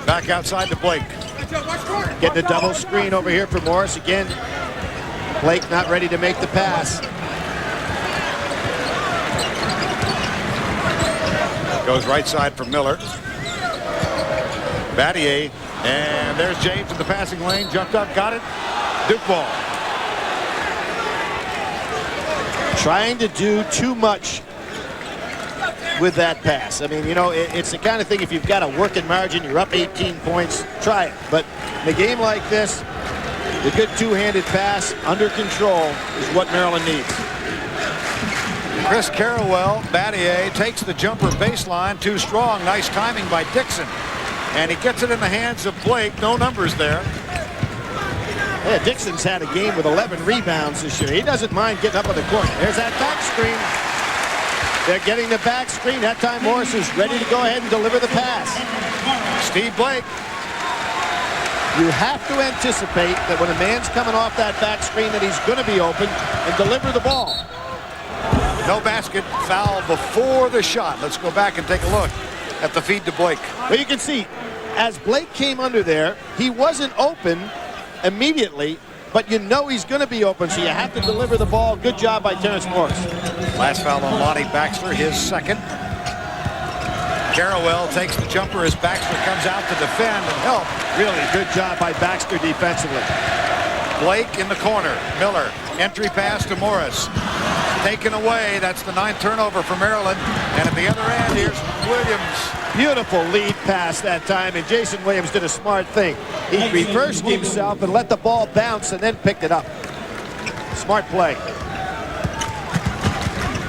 back outside to Blake. Getting a double screen over here for Morris again. Blake not ready to make the pass. Goes right side for Miller. Battier, and there's James in the passing lane. Jumped up, got it. Duke ball. Trying to do too much with that pass. I mean, you know, it's the kind of thing, if you've got a working margin, you're up 18 points, try it. But in a game like this, the good two-handed pass under control is what Maryland needs. Chris Carrawell, Battier takes the jumper baseline, too strong. Nice timing by Dixon. And he gets it in the hands of Blake. No numbers there. Yeah, Dixon's had a game with 11 rebounds this year. He doesn't mind getting up on the court. There's that back screen. They're getting the back screen. That time Morris is ready to go ahead and deliver the pass. Steve Blake. You have to anticipate that when a man's coming off that back screen that he's going to be open and deliver the ball. No basket. Foul before the shot. Let's go back and take a look at the feed to Blake. Well, you can see, as Blake came under there, he wasn't open immediately, but you know he's going to be open, so you have to deliver the ball. Good job by Terrence Morris. Last foul on Lonnie Baxter, his second. Carrawell takes the jumper as Baxter comes out to defend and help. Really good job by Baxter defensively. Blake in the corner. Miller, entry pass to Morris. Taken away. That's the 9th turnover for Maryland. And at the other end, here's Williams. Beautiful lead pass that time, and Jason Williams did a smart thing. He reversed himself and let the ball bounce and then picked it up. Smart play.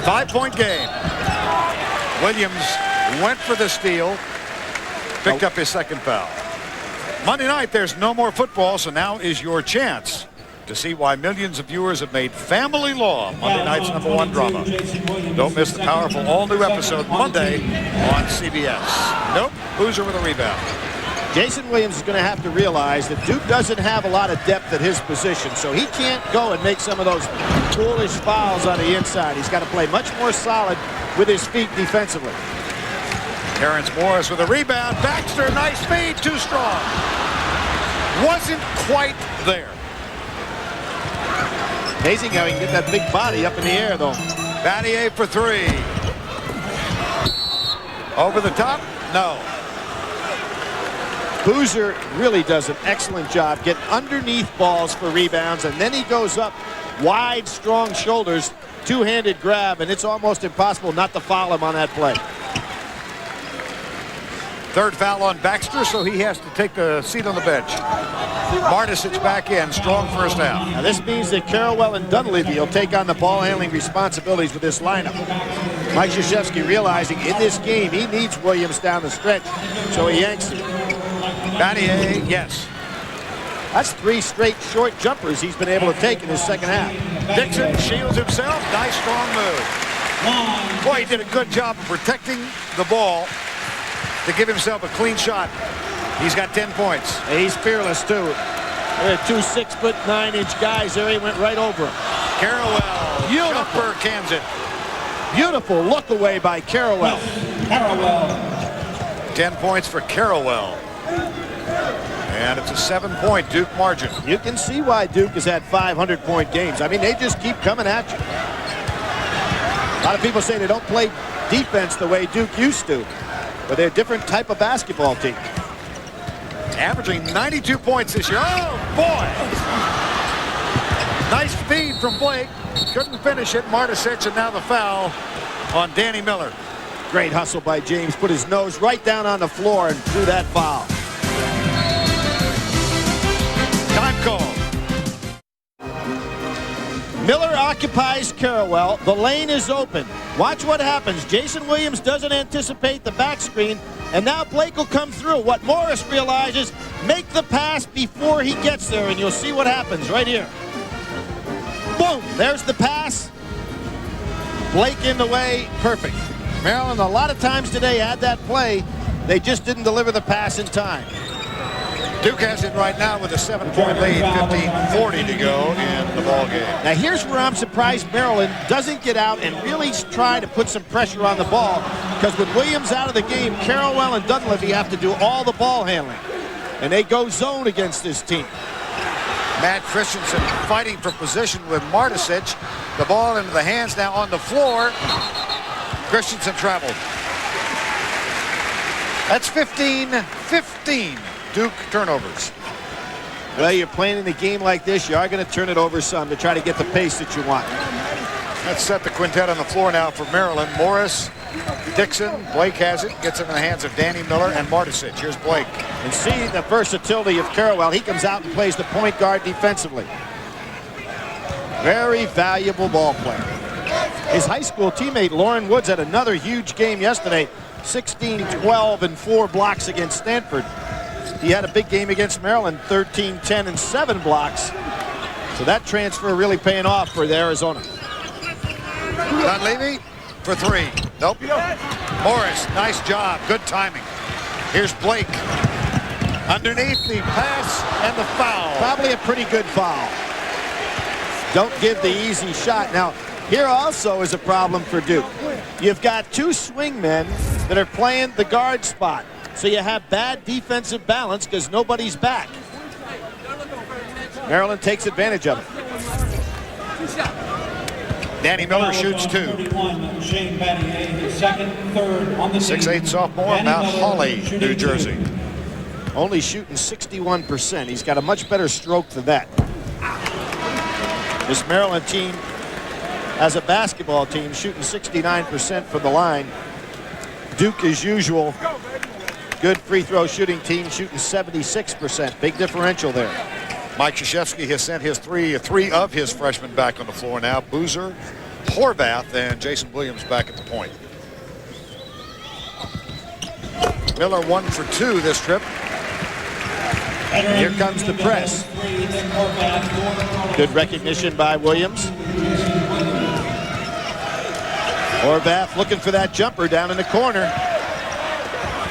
5-point game. Williams went for the steal. Picked up his second foul. Monday night, there's no more football, so now is your chance to see why millions of viewers have made Family Law Monday night's #1 drama. Don't miss the powerful all-new episode Monday on CBS. Nope, Boozer with a rebound. Jason Williams is going to have to realize that Duke doesn't have a lot of depth at his position, so he can't go and make some of those foolish fouls on the inside. He's got to play much more solid with his feet defensively. Terrence Morris with a rebound. Baxter, nice feed, too strong. Wasn't quite there. Amazing how he can get that big body up in the air, though. Battier for 3. Over the top? No. Boozer really does an excellent job getting underneath balls for rebounds, and then he goes up wide, strong shoulders, two-handed grab, and it's almost impossible not to foul him on that play. Third foul on Baxter, so he has to take the seat on the bench. Martisic back in, strong first half. Now this means that Carrawell and Dunleavy will take on the ball handling responsibilities with this lineup. Mike Krzyzewski realizing in this game he needs Williams down the stretch, so he yanks him. Battier, yes. That's 3 straight short jumpers he's been able to take in his second half. Dixon shields himself. Nice, strong move. Boy, he did a good job of protecting the ball to give himself a clean shot. He's got 10 points. He's fearless, too. There are 2 6'9" guys there. He went right over him. Carrawell, jumper, cans it. Beautiful look away by Carrawell. 10 points for Carrawell. And it's a 7-point Duke margin. You can see why Duke has had 500-point games. I mean, they just keep coming at you. A lot of people say they don't play defense the way Duke used to, but they're a different type of basketball team. Averaging 92 points this year. Oh, boy! Nice feed from Blake. Couldn't finish it. Martisic, and now the foul on Danny Miller. Great hustle by James. Put his nose right down on the floor and drew that foul. Time call. Miller occupies Carrawell. The lane is open. Watch what happens. Jason Williams doesn't anticipate the back screen, and now Blake will come through. What Morris realizes, make the pass before he gets there, and you'll see what happens right here. Boom, there's the pass. Blake in the way, perfect. Maryland a lot of times today had that play. They just didn't deliver the pass in time. Duke has it right now with a 7-point lead, 15:40 to go in the ball game. Now here's where I'm surprised Maryland doesn't get out and really try to put some pressure on the ball, because with Williams out of the game, Carrawell and Dunleavy have to do all the ball handling, and they go zone against this team. Matt Christensen fighting for position with Martisic. The ball into the hands now on the floor. Christensen traveled. That's 15 Duke turnovers. Well, you're playing in a game like this, you are going to turn it over some to try to get the pace that you want. Let's set the quintet on the floor now for Maryland. Morris, Dixon, Blake has it, gets it in the hands of Danny Miller and Martisic. Here's Blake. And see the versatility of Carrawell. He comes out and plays the point guard defensively. Very valuable ball player. His high school teammate Lauren Woods had another huge game yesterday. 16, 12, and 4 blocks against Stanford. He had a big game against Maryland, 13, 10, and 7 blocks. So that transfer really paying off for Arizona. Dunleavy for 3. Nope. Morris, nice job. Good timing. Here's Blake. Underneath the pass and the foul. Probably a pretty good foul. Don't give the easy shot. Now, here also is a problem for Duke. You've got 2 swingmen that are playing the guard spot. So you have bad defensive balance because nobody's back. Maryland takes advantage of it. Danny Miller shoots 2. 6'8" sophomore, Mount Holly, New Jersey. Only shooting 61%. He's got a much better stroke than that. This Maryland team, as a basketball team, shooting 69% from the line. Duke, as usual, good free throw shooting team, shooting 76%. Big differential there. Mike Krzyzewski has sent his three of his freshmen back on the floor now. Boozer, Horvath, and Jason Williams back at the point. Miller 1 for 2 this trip. Here comes the press. Good recognition by Williams. Horvath looking for that jumper down in the corner.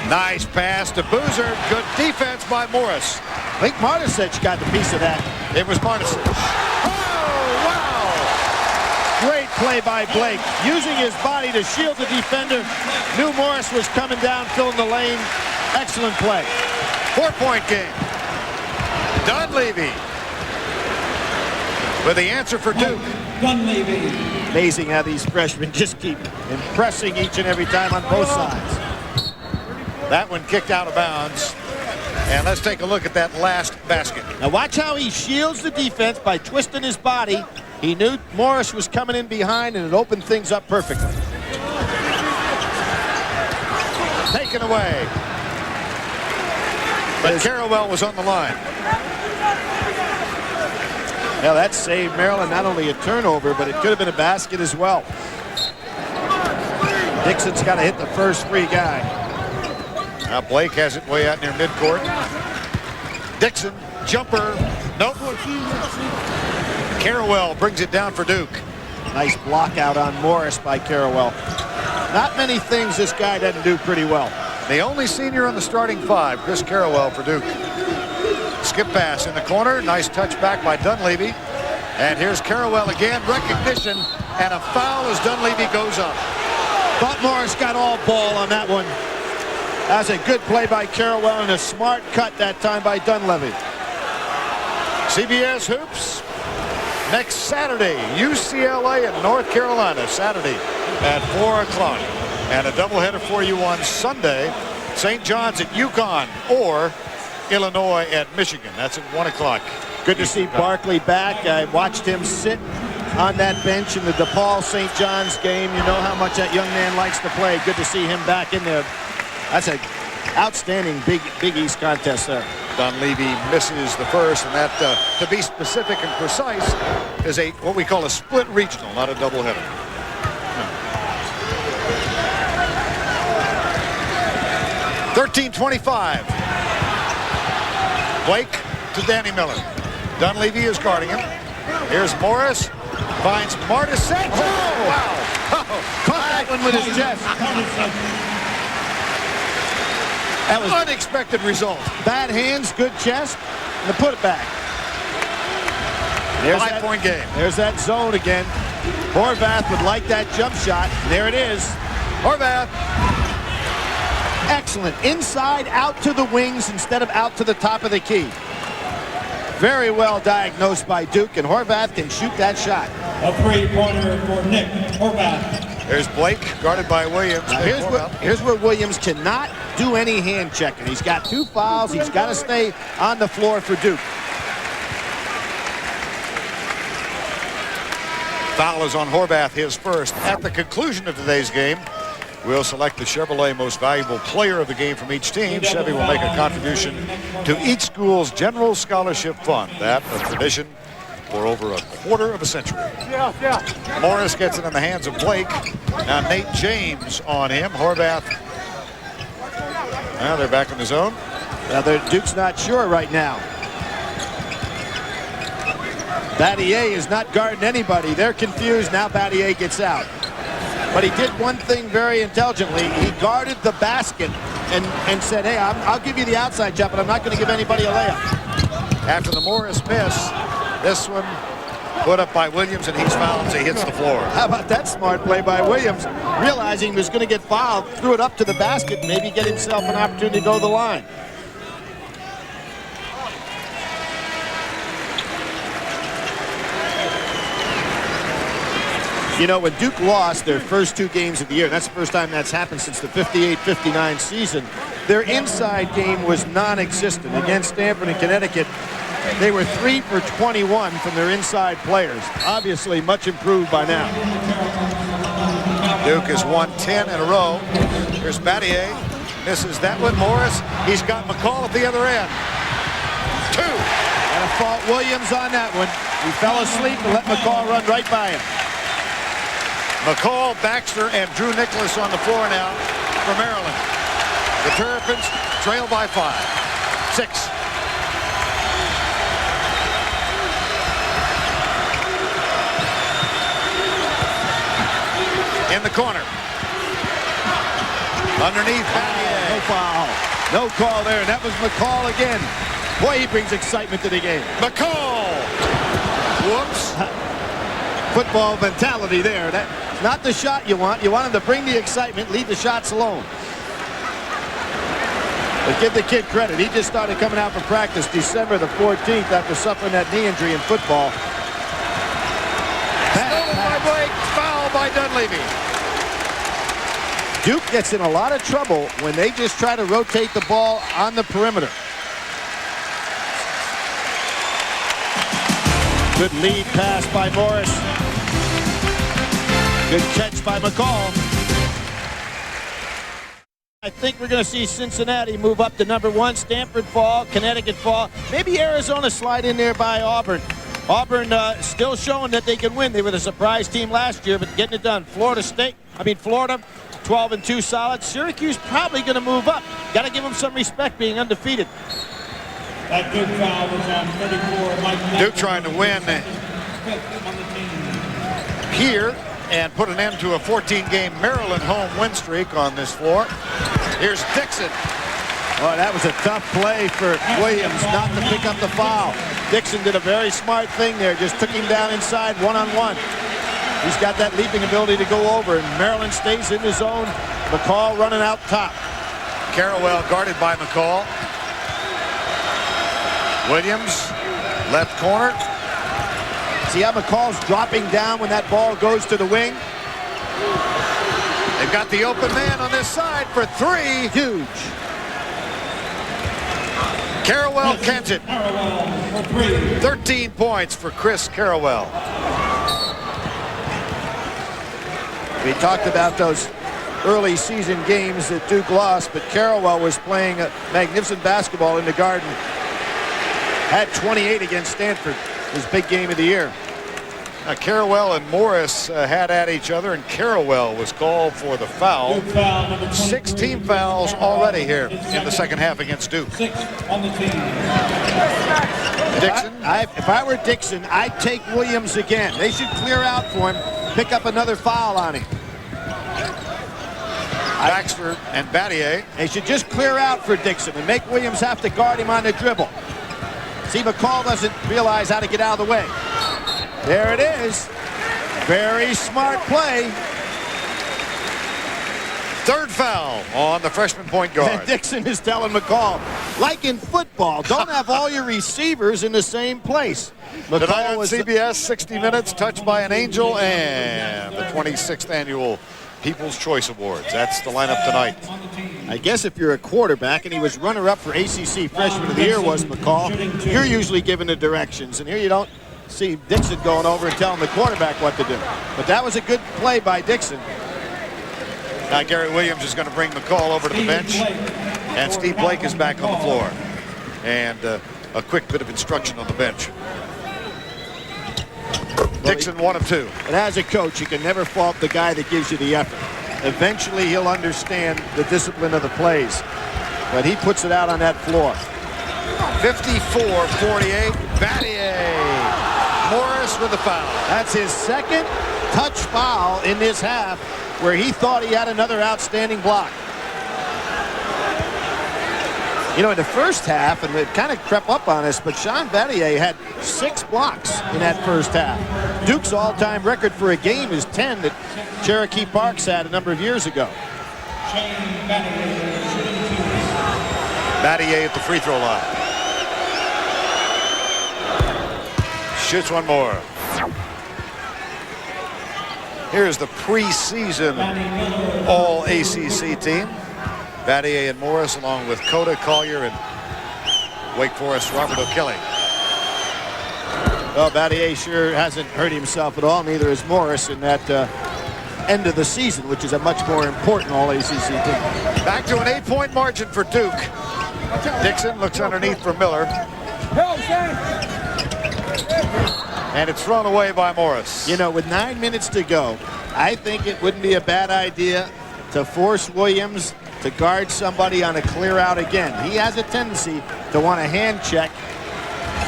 Nice pass to Boozer. Good defense by Morris. I think Martisich got the piece of that. It was Martisich. Oh, wow! Great play by Blake. Using his body to shield the defender. Knew Morris was coming down, filling the lane. Excellent play. 4-point game. Dunleavy with the answer for Duke. Dunleavy. Amazing how these freshmen just keep impressing each and every time on both sides. That one kicked out of bounds. And let's take a look at that last basket. Now watch how he shields the defense by twisting his body. He knew Morris was coming in behind, and it opened things up perfectly. Taken away. But Carrawell was on the line. Now that saved Maryland not only a turnover, but it could have been a basket as well. Dixon's got to hit the first free guy. Now Blake has it way out near midcourt. Dixon, jumper, nope. Carrawell brings it down for Duke. Nice block out on Morris by Carrawell. Not many things this guy doesn't do pretty well. The only senior on the starting five, Chris Carrawell for Duke. Skip pass in the corner. Nice touch back by Dunleavy. And here's Carrawell again. Recognition and a foul as Dunleavy goes up. Thought Morris got all ball on that one. That's a good play by Carrawell and a smart cut that time by Dunleavy. CBS Hoops. Next Saturday, UCLA and North Carolina. Saturday at 4 o'clock. And a doubleheader for you on Sunday. St. John's at UConn or Illinois at Michigan. That's at 1 o'clock. Good to see Barkley back. I watched him sit on that bench in the DePaul St. John's game. You know how much that young man likes to play. Good to see him back in there. That's an outstanding Big East contest there. Dunleavy misses the first, and that, to be specific and precise, is what we call a split regional, not a doubleheader. 13:25. Blake to Danny Miller. Dunleavy is guarding him. Here's Morris. Finds Martisich. Oh, wow. Caught that one with his chest. That was an unexpected result. Bad hands, good chest, and put it back. There's 5-point game. There's that zone again. Horvath would like that jump shot. There it is. Horvath. Excellent. Inside, out to the wings instead of out to the top of the key. Very well diagnosed by Duke, and Horvath can shoot that shot. A three-pointer for Nick Horvath. There's Blake, guarded by Williams. Here's where Williams cannot do any hand checking. He's got 2 fouls. He's got to stay on the floor for Duke. Foul is on Horvath, his first. At the conclusion of today's game, we'll select the Chevrolet most valuable player of the game from each team. Chevy will make a contribution to each school's general scholarship fund. That a tradition for over a quarter of a century. Morris gets it in the hands of Blake. Now Nate James on him. Horvath. Now they're back in the zone. Now Duke's not sure right now. Battier is not guarding anybody. They're confused. Now Battier gets out. But he did one thing very intelligently. He guarded the basket and said, hey, I'll give you the outside jump, but I'm not going to give anybody a layup. After the Morris miss, this one put up by Williams, and he's fouled as he hits the floor. How about that smart play by Williams? Realizing he was going to get fouled, threw it up to the basket, maybe get himself an opportunity to go to the line. You know, when Duke lost their first 2 games of the year, and that's the first time that's happened since the 58-59 season, their inside game was non-existent. Against Stanford and Connecticut, they were 3 for 21 from their inside players. Obviously, much improved by now. Duke has won 10 in a row. Here's Battier. Misses that one. Morris. He's got McCall at the other end. 2. And a fault Williams on that one. He fell asleep and let McCall run right by him. McCall, Baxter, and Drew Nicholas on the floor now for Maryland. The Terrapins trail by 5. 6. in the corner. Underneath Battier. No foul. No call there, and that was McCall again. Boy, he brings excitement to the game. McCall. Whoops. Football mentality there. That's not the shot you want. You want him to bring the excitement, leave the shots alone. But give the kid credit. He just started coming out for practice December the 14th after suffering that knee injury in football. Stolen by Blake. Foul by Dunleavy. Duke gets in a lot of trouble when they just try to rotate the ball on the perimeter. Good lead pass by Morris. Good catch by McCall. I think we're going to see Cincinnati move up to #1. Stanford fall, Connecticut fall. Maybe Arizona slide in there by Auburn. Auburn still showing that they can win. They were the surprise team last year, but getting it done. Florida, 12-2 solid. Syracuse probably going to move up. Got to give them some respect being undefeated. That Duke foul was on 34. Mike Duke trying to win here and put an end to a 14-game Maryland home win streak on this floor. Here's Dixon. Oh, that was a tough play for Williams not to pick up the foul. Dixon did a very smart thing there. Just took him down inside one-on-one. He's got that leaping ability to go over, and Maryland stays in the zone. McCall running out top. Carrawell guarded by McCall. Williams, left corner. See how McCall's dropping down when that ball goes to the wing? They've got the open man on this side for three. Huge. Carrawell cans it. Carrawell for 3. 13 points for Chris Carrawell. We talked about those early season games that Duke lost, but Carrawell was playing magnificent basketball in the Garden. Had 28 against Stanford. His big game of the year. Carrawell and Morris had at each other, and Carrawell was called for the foul. 6 team fouls already here in the second half against Duke. 6 on the team. Dixon. If I were Dixon, I'd take Williams again. They should clear out for him, pick up another foul on him. Baxter and Battier. They should just clear out for Dixon and make Williams have to guard him on the dribble. See, McCall doesn't realize how to get out of the way. There it is. Very smart play. Third foul on the freshman point guard. And Dixon is telling McCall, like in football, don't have all your receivers in the same place. Tonight on CBS, 60 Minutes, touched by an angel, and the 26th annual People's Choice Awards. That's the lineup tonight. I guess if you're a quarterback, and he was runner-up for ACC Freshman of the Year, was McCall, you're usually given the directions, and here you don't see Dixon going over and telling the quarterback what to do. But that was a good play by Dixon. Now Gary Williams is going to bring McCall over to the bench, and Steve Blake is back on the floor. And a quick bit of instruction on the bench. Dixon 1 of 2. And as a coach, you can never fault the guy that gives you the effort. Eventually, he'll understand the discipline of the plays. But he puts it out on that floor. 54-48. Battier. Morris with the foul. That's his second touch foul in this half, where he thought he had another outstanding block. You know, in the first half, and it kind of crept up on us, but Sean Battier had 6 blocks in that first half. Duke's all-time record for a game is 10 that Cherokee Parks had a number of years ago. Battier at the free throw line. Shoots one more. Here's the preseason All-ACC team. Battier and Morris, along with Cota, Collier, and Wake Forest Robert O'Kelly. Well, Battier sure hasn't hurt himself at all. Neither is Morris in that end of the season, which is a much more important All-ACC team. Back to an 8-point margin for Duke. Dixon looks underneath for Miller. And it's thrown away by Morris. You know, with 9 minutes to go, I think it wouldn't be a bad idea to force Williams to guard somebody on a clear out again. He has a tendency to want a hand check,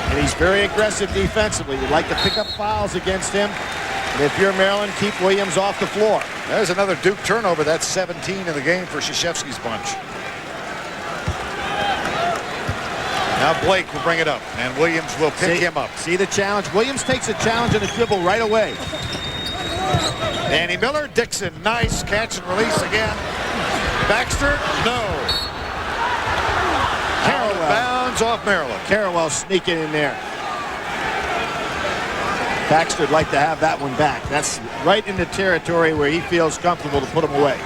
and he's very aggressive defensively. You'd like to pick up fouls against him. And if you're Maryland, keep Williams off the floor. There's another Duke turnover. That's 17 in the game for Krzyzewski's bunch. Now Blake will bring it up, and Williams will pick him up. See the challenge? Williams takes a challenge and a dribble right away. Danny Miller, Dixon, nice catch and release again. Baxter, no. Out of bounds off Maryland. Carrawell sneaking in there. Baxter'd like to have that one back. That's right in the territory where he feels comfortable to put him away.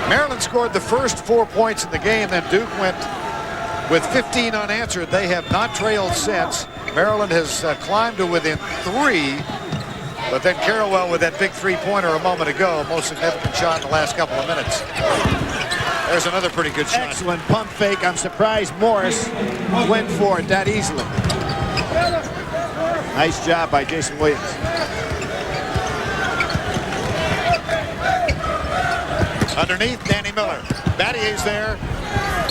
Maryland scored the first 4 points in the game, then Duke went with 15 unanswered. They have not trailed since. Maryland has climbed to within 3, but then Carrawell with that big three-pointer a moment ago, most significant shot in the last couple of minutes. There's another pretty good shot. Excellent pump fake. I'm surprised Morris went for it that easily. Nice job by Jason Williams. Underneath, Danny Miller. Battier's there,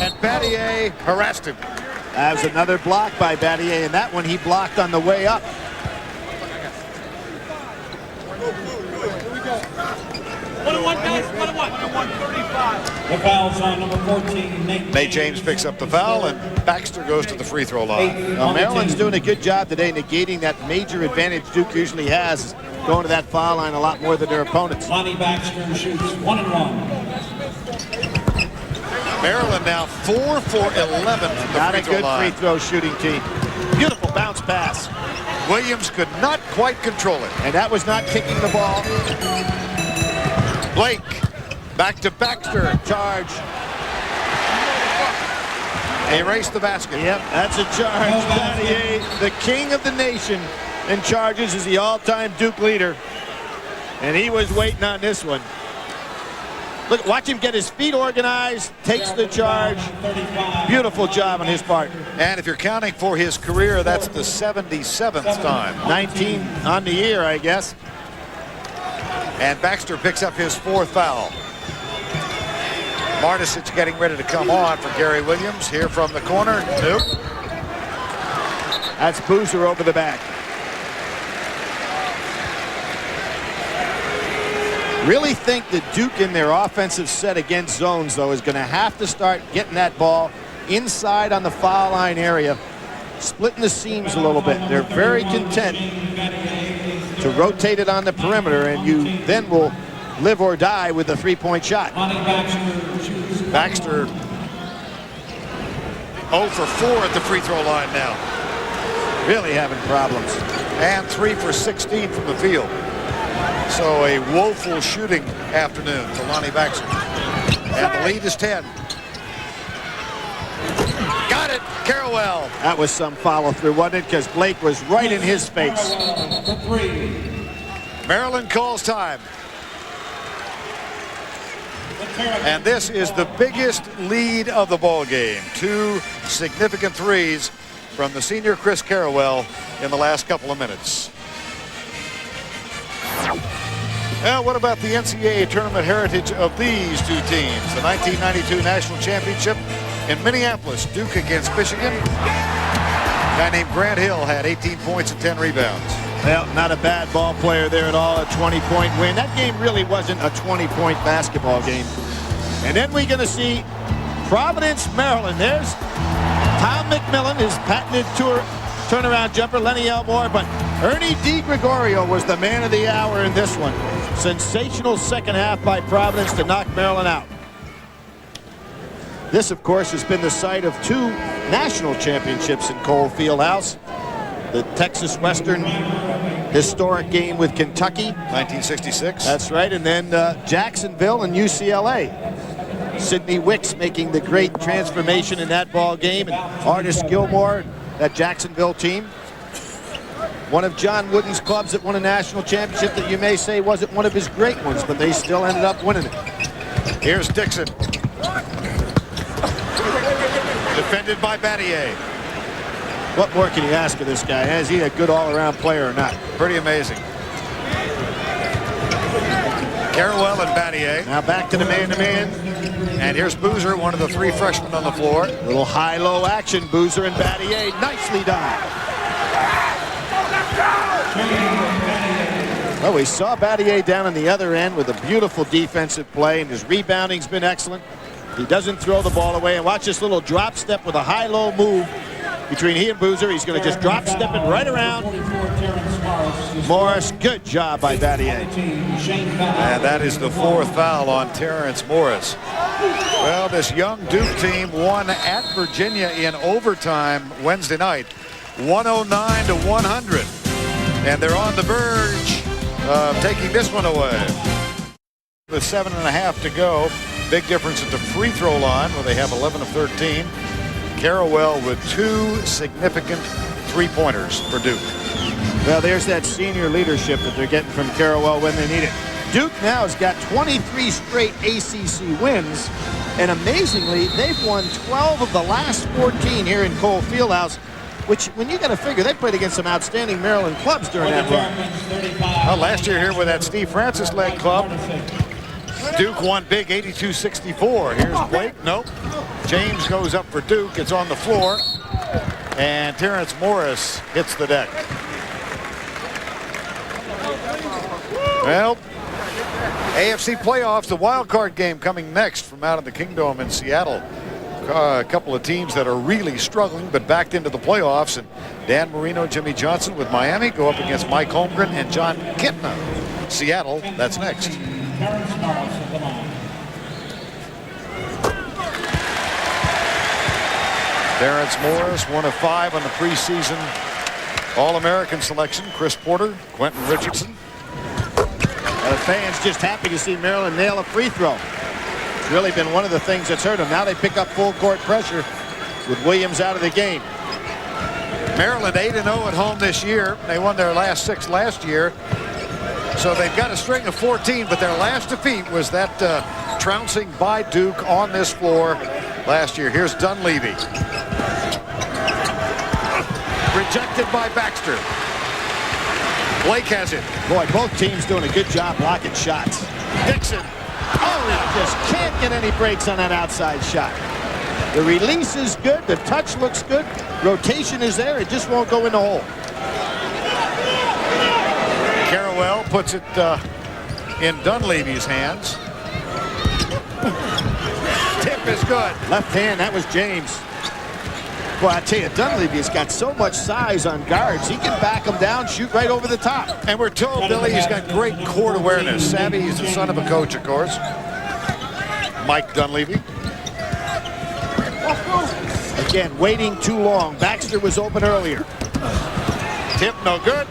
and Battier harassed him. That was another block by Battier, and that one he blocked on the way up. The foul's on number 14, Nate James picks up the foul, and Baxter goes to the free throw line. Well, Maryland's doing a good job today negating that major advantage Duke usually has, going to that foul line a lot more than their opponents. Lonnie Baxter shoots 1 and 1. Maryland now 4 for 11 from the Not free a throw good line. free throw shooting team. Beautiful bounce pass. Williams could not quite control it. And that was not kicking the ball. Blake back to Baxter. Charge. Erase the basket. Yep, that's a charge. Battier, the king of the nation, in charges is the all-time Duke leader. And he was waiting on this one. Look, watch him get his feet organized, takes the charge. Beautiful job on his part. And if you're counting for his career, that's the 77th time. 19 on the year, I guess. And Baxter picks up his 4th foul. Martisic getting ready to come on for Gary Williams. Here from the corner. Nope. That's Boozer over the back. Really think that Duke in their offensive set against zones, though, is going to have to start getting that ball inside on the foul line area, splitting the seams a little bit. They're very content to rotate it on the perimeter, and you then will live or die with a three-point shot. Baxter 0 for 4 at the free throw line now. Really having problems. And 3 for 16 from the field. So a woeful shooting afternoon for Lonnie Baxter. And the lead is 10. Got it, Carrawell. That was some follow-through, wasn't it? Because Blake was right in his face. Maryland calls time. And this is the biggest lead of the ball game. 2 significant threes from the senior Chris Carrawell in the last couple of minutes. Now, what about the NCAA tournament heritage of these two teams? The 1992 National Championship in Minneapolis, Duke against Michigan. A guy named Grant Hill had 18 points and 10 rebounds. Well, not a bad ball player there at all, a 20-point win. That game really wasn't a 20-point basketball game. And then we're going to see Providence, Maryland. There's Tom McMillan, his patented turnaround jumper, Lenny Elmore, but Ernie DiGregorio was the man of the hour in this one. Sensational second half by Providence to knock Maryland out. This, of course, has been the site of 2 national championships in Cole Fieldhouse. The Texas Western historic game with Kentucky. 1966. That's right, and then Jacksonville and UCLA. Sidney Wicks making the great transformation in that ball game, and Artis Gilmore, that Jacksonville team. One of John Wooden's clubs that won a national championship that you may say wasn't one of his great ones, but they still ended up winning it. Here's Dixon. Defended by Battier. What more can you ask of this guy? Is he a good all-around player or not? Pretty amazing. Carrawell and Battier. Now back to the man-to-man. And here's Boozer, one of the 3 freshmen on the floor. Little high-low action. Boozer and Battier nicely done. Well, we saw Battier down on the other end with a beautiful defensive play, and his rebounding's been excellent. He doesn't throw the ball away. And watch this little drop step with a high-low move between he and Boozer. He's going to just drop step it right around. Morris, good job by Battier. And that is the 4th foul on Terrence Morris. Well, this young Duke team won at Virginia in overtime Wednesday night, 109-100. And they're on the verge of taking this one away. With 7.5 to go. Big difference at the free throw line where they have 11 of 13. Carrawell with 2 significant three-pointers for Duke. Well, there's that senior leadership that they're getting from Carrawell when they need it. Duke now has got 23 straight ACC wins, and amazingly, they've won 12 of the last 14 here in Cole Fieldhouse, which, when you got to figure, they played against some outstanding Maryland clubs during that run. Well, last year here with that Steve Francis-led club, Duke won big 82-64. Here's Blake. Nope. James goes up for Duke. It's on the floor. And Terrence Morris hits the deck. Well, AFC playoffs, the wild card game coming next from out of the Kingdom in Seattle. A couple of teams that are really struggling but backed into the playoffs. And Dan Marino, Jimmy Johnson with Miami go up against Mike Holmgren and John Kitna. Seattle, that's next. Terrence Morris, 1 of 5 on the preseason All-American selection. Chris Porter, Quentin Richardson. And the fans just happy to see Maryland nail a free throw. It's really been one of the things that's hurt them. Now they pick up full court pressure with Williams out of the game. Maryland 8-0 at home this year. They won their last 6 last year. So they've got a string of 14, but their last defeat was that trouncing by Duke on this floor last year. Here's Dunleavy. Rejected by Baxter. Blake has it. Boy, both teams doing a good job blocking shots. Dixon. Oh, he just can't get any breaks on that outside shot. The release is good. The touch looks good. Rotation is there. It just won't go in the hole. Carrawell puts it in Dunleavy's hands. Tip is good. Left hand, that was James. Boy, I tell you, Dunleavy's got so much size on guards. He can back them down, shoot right over the top. And we're told, Billy, he's got great court awareness. Savvy, he's the son of a coach, of course. Mike Dunleavy. Again, waiting too long. Baxter was open earlier. Tip no good.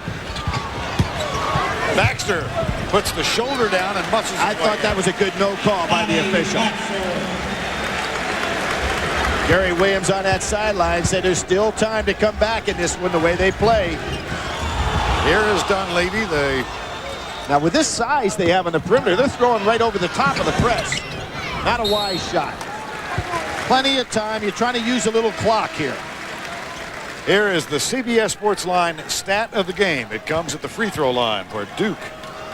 Baxter puts the shoulder down and muscles. I thought that was a good no call by the official. Gary Williams on that sideline said there's still time to come back in this one the way they play. Here is Dunleavy. Now with this size they have on the perimeter, they're throwing right over the top of the press. Not a wise shot. Plenty of time. You're trying to use a little clock here. Here is the CBS Sports Line stat of the game. It comes at the free throw line where Duke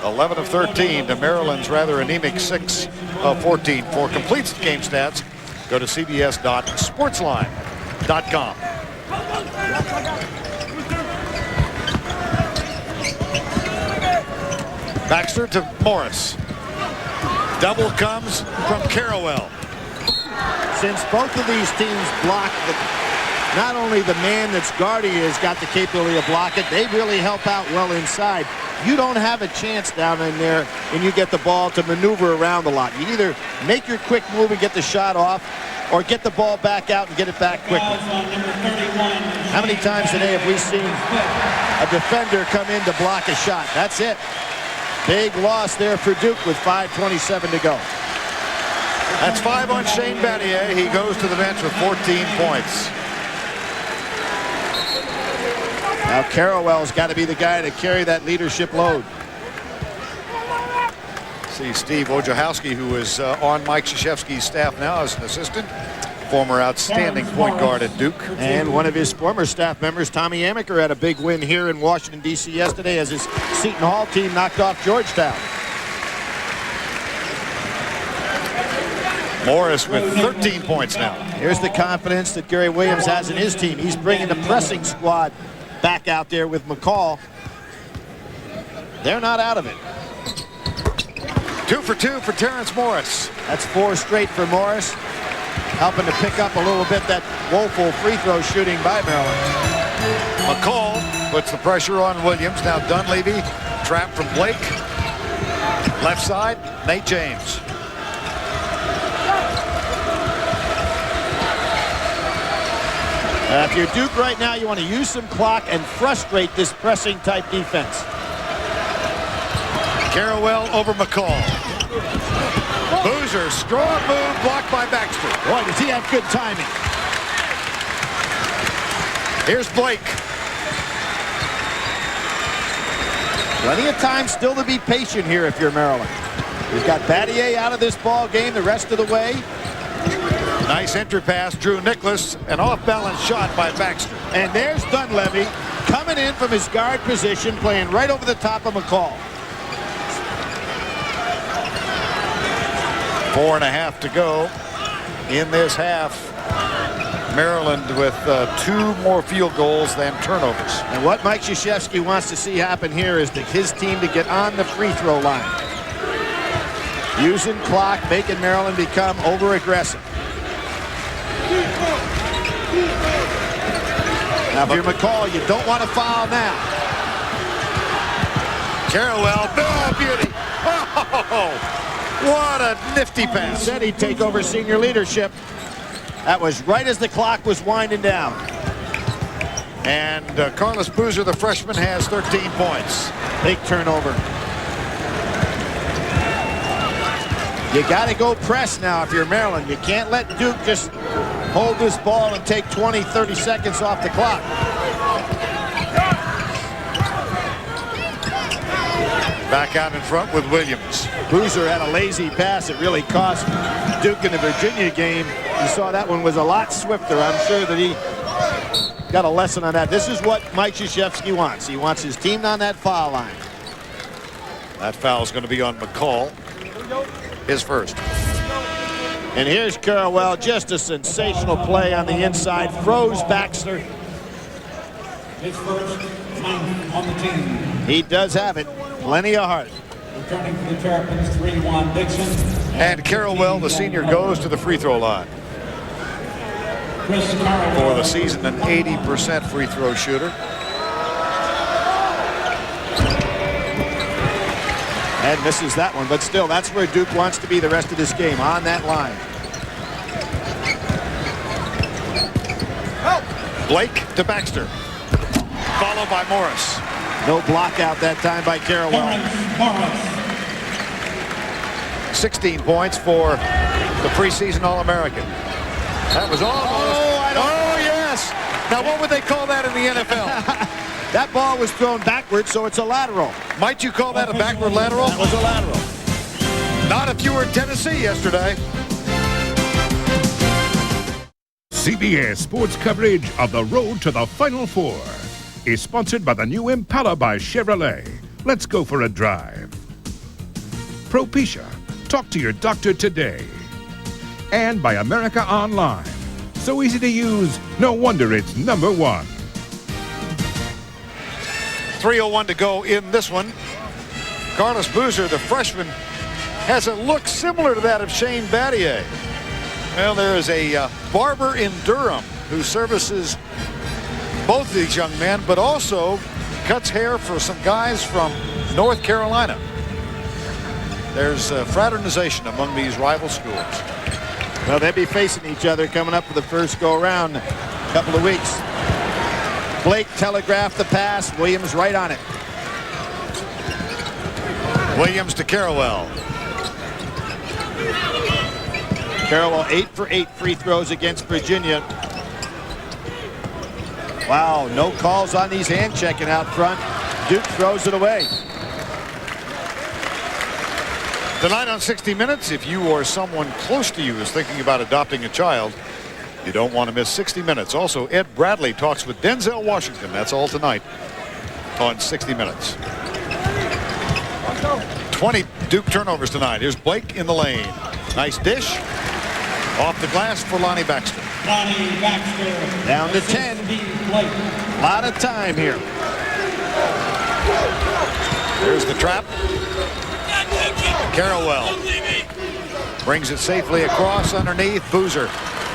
11 of 13 to Maryland's rather anemic 6 of 14. For complete game stats, go to cbs.sportsline.com. Baxter to Morris. Double comes from Carrawell. Since both of these teams block not only the man that's guarding has got the capability to block it, they really help out well inside. You don't have a chance down in there and you get the ball to maneuver around a lot. You either make your quick move and get the shot off or get the ball back out and get it back quickly. How many times today have we seen a defender come in to block a shot? That's it. Big loss there for Duke with 5:27 to go. That's 5 on Shane Battier. He goes to the bench with 14 points. Now Carrawell's got to be the guy to carry that leadership load. See Steve Wojciechowski, who is on Mike Krzyzewski's staff now as an assistant. Former outstanding point guard at Duke. And one of his former staff members, Tommy Amaker, had a big win here in Washington, D.C. yesterday as his Seton Hall team knocked off Georgetown. Morris with 13 points now. Here's the confidence that Gary Williams has in his team. He's bringing the pressing squad back out there with McCall. they're not out of it. 2 for 2 for Terrence Morris. That's 4 straight for Morris, helping to pick up a little bit that woeful free throw shooting by Maryland. McCall puts the pressure on Williams. Now Dunleavy, trap from Blake. Left side, Nate James. If you're Duke right now, you want to use some clock and frustrate this pressing type defense. Carrawell over McCall. Boozer, strong move, blocked by Baxter. Boy, does he have good timing. Here's Blake. Plenty of time still to be patient here if you're Maryland. He's got Battier out of this ball game the rest of the way. Nice entry pass, Drew Nicholas. An off-balance shot by Baxter. And there's Dunleavy coming in from his guard position, playing right over the top of McCall. 4.5 to go in this half. Maryland with 2 more field goals than turnovers. And what Mike Krzyzewski wants to see happen here is his team to get on the free throw line. Using clock, making Maryland become over-aggressive. Now, if you're McCall, you don't want to foul now. Carrawell, no beauty. Oh, what a nifty pass. Said he'd take over senior leadership. That was right as the clock was winding down. And Carlos Boozer, the freshman, has 13 points. Big turnover. You got to go press now if you're Maryland. You can't let Duke just hold this ball and take 20, 30 seconds off the clock. Back out in front with Williams. Boozer had a lazy pass. It really cost Duke in the Virginia game. You saw that one was a lot swifter. I'm sure that he got a lesson on that. This is what Mike Krzyzewski wants. He wants his team on that foul line. That foul is going to be on McCall. His first. And here's Carrawell, just a sensational play on the inside. Froze Baxter. His first time on the team. He does have it. Plenty of heart. Returning for the Terrapins, 3-1 Dixon. And Carrawell, the senior, goes to the free throw line. Chris Carrawell. For the season, an 80% free throw shooter. And misses that one, but still, that's where Duke wants to be the rest of this game, on that line. Blake to Baxter. Followed by Morris. No block out that time by Carrawell. Morris. 16 points for the preseason All-American. That was almost. Oh, yes. Now, what would they call that in the NFL? That ball was thrown backwards, so it's a lateral. Might you call that a backward lateral? That was a lateral. Not if you were in Tennessee yesterday. CBS Sports coverage of the road to the Final Four is sponsored by the new Impala by Chevrolet. Let's go for a drive. Propecia. Talk to your doctor today. And by America Online. So easy to use, no wonder it's #1. 3:01 to go in this one. Carlos Boozer, the freshman, has a look similar to that of Shane Battier. Well, there is a barber in Durham who services both these young men, but also cuts hair for some guys from North Carolina. There's fraternization among these rival schools. Well, they'll be facing each other coming up for the first go-around in a couple of weeks. Blake telegraphed the pass. Williams right on it. Williams to Carrawell. Carrawell 8 for 8 free throws against Virginia. Wow, no calls on these hand checking out front. Duke throws it away. Tonight on 60 Minutes, if you or someone close to you is thinking about adopting a child, you don't want to miss 60 Minutes. Also, Ed Bradley talks with Denzel Washington. That's all tonight on 60 Minutes. 20 Duke turnovers tonight. Here's Blake in the lane. Nice dish. Off the glass for Lonnie Baxter. Lonnie Baxter. Down to 10. A lot of time here. There's the trap. Carrawell brings it safely across underneath. Boozer.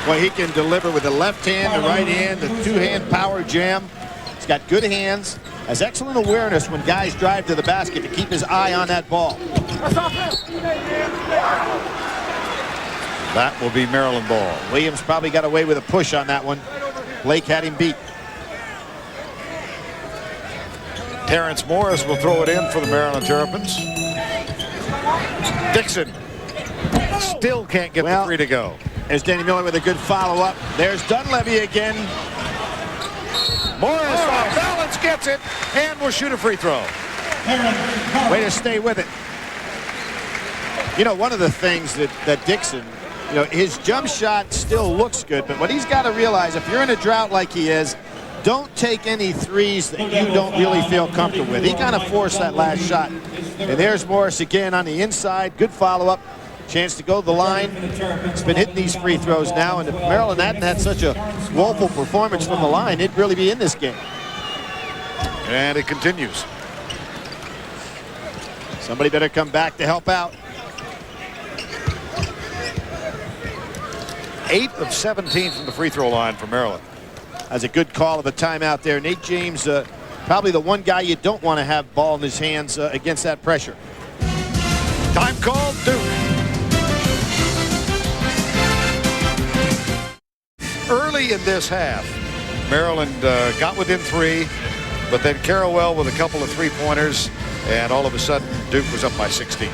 Well, he can deliver with the left hand, the right hand, the two-hand power jam. He's got good hands, has excellent awareness when guys drive to the basket to keep his eye on that ball. That will be Maryland ball. Williams probably got away with a push on that one. Blake had him beat. Terrence Morris will throw it in for the Maryland Terrapins. Dixon still can't get the three to go. There's Danny Miller with a good follow-up. There's Dunleavy again. Morris off balance, gets it, and will shoot a free throw. Way to stay with it. You know, one of the things that Dixon, you know, his jump shot still looks good, but what he's got to realize, if you're in a drought like he is, don't take any threes that you don't really feel comfortable with. He kind of forced that last shot. And there's Morris again on the inside. Good follow-up. Chance to go to the line. He's been hitting these free throws now, and if Maryland hadn't had such a woeful performance from the line, it'd really be in this game. And it continues. Somebody better come back to help out. 8 of 17 from the free throw line for Maryland. That's a good call of a timeout there. Nate James, probably the one guy you don't want to have ball in his hands against that pressure. Time called, Duke. Early in this half, Maryland got within 3, but then Carrawell with a couple of three-pointers, and all of a sudden Duke was up by 16.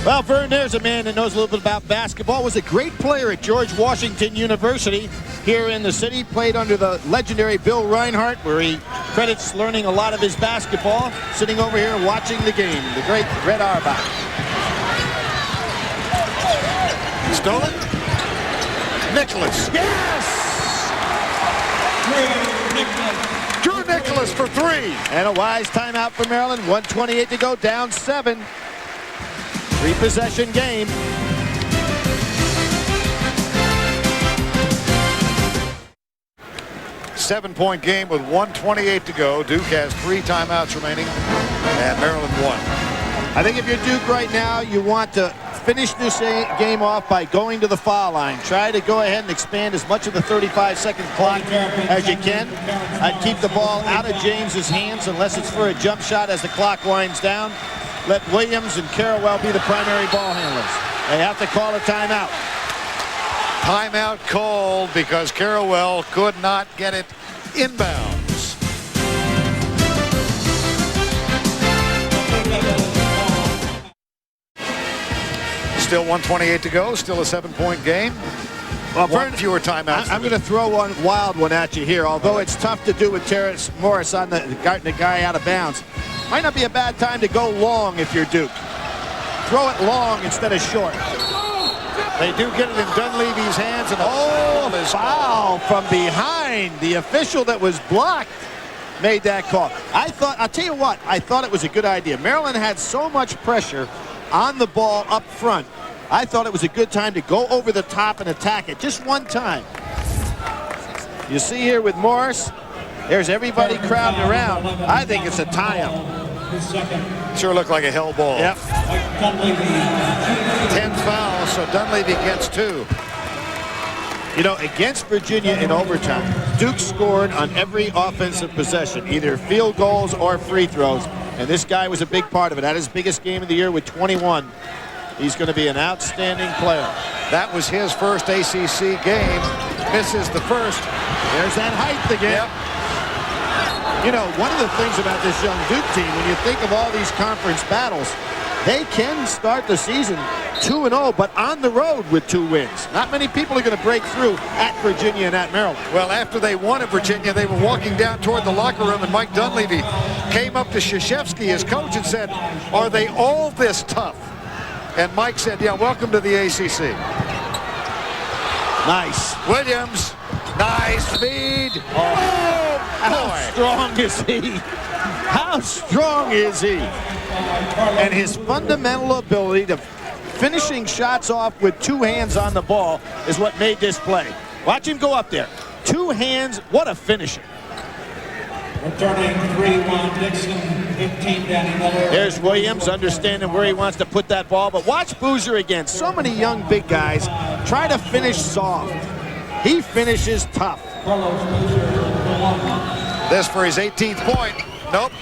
Well, Vern, there's a man that knows a little bit about basketball. Was a great player at George Washington University here in the city. Played under the legendary Bill Reinhardt, where he credits learning a lot of his basketball. Sitting over here watching the game, the great Red Auerbach. Stolen. Nicholas. Yes! Drew Nicholas for 3. And a wise timeout for Maryland. 1:28 to go, down 7. 3-possession game. Seven-point game with 1:28 to go. Duke has 3 timeouts remaining, and Maryland 1. I think if you're Duke right now, you want to finish this game off by going to the foul line. Try to go ahead and expand as much of the 35-second clock as you can. I'd keep the ball out of James's hands unless it's for a jump shot as the clock winds down. Let Williams and Carrawell be the primary ball handlers. They have to call a timeout. Timeout called because Carrawell could not get it inbounds. Still 1:28 to go. Still a 7-point game. Well, One fewer timeouts. I'm going to throw one wild one at you here. Although it's tough to do with Terrence Morris on the guy out of bounds. Might not be a bad time to go long if you're Duke. Throw it long instead of short. They do get it in Dunleavy's hands, and a foul from behind. The official that was blocked made that call. I'll tell you what, I thought it was a good idea. Maryland had so much pressure on the ball up front. I thought it was a good time to go over the top and attack it just one time. You see here with Morris, there's everybody crowding around. I think it's a tie-up. Sure looked like a hell ball. Yep. 10 fouls, so Dunleavy gets 2. You know, against Virginia in overtime, Duke scored on every offensive possession, either field goals or free throws, and this guy was a big part of it. Had his biggest game of the year with 21. He's going to be an outstanding player. That was his first ACC game. Misses the first. There's that height again. Yep. You know, one of the things about this young Duke team, when you think of all these conference battles, they can start the season 2-0, but on the road with 2 wins. Not many people are going to break through at Virginia and at Maryland. Well, after they won at Virginia, they were walking down toward the locker room, and Mike Dunleavy came up to Krzyzewski, his coach, and said, "Are they all this tough?" And Mike said, "Yeah, welcome to the ACC." Nice. Williams, nice feed. How strong is he? How strong is he? And his fundamental ability to finishing shots off with 2 hands on the ball is what made this play. Watch him go up there. 2 hands, what a finisher. Returning 3-1 Dixon, 15 Danny Miller. There's Williams understanding where he wants to put that ball, but watch Boozer again. So many young big guys try to finish soft. He finishes tough. This for his 18th point. Nope.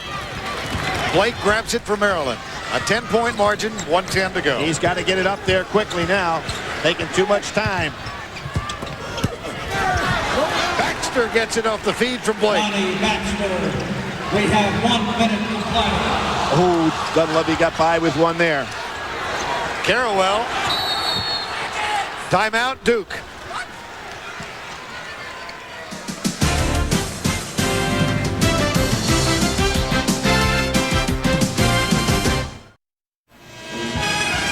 Blake grabs it for Maryland. A 10-point margin, 1:10 to go. He's got to get it up there quickly now. Taking too much time. Baxter gets it off the feed from Blake. We have 1 minute to play. Oh, Dunleavy got by with one there. Carrawell. Timeout, Duke.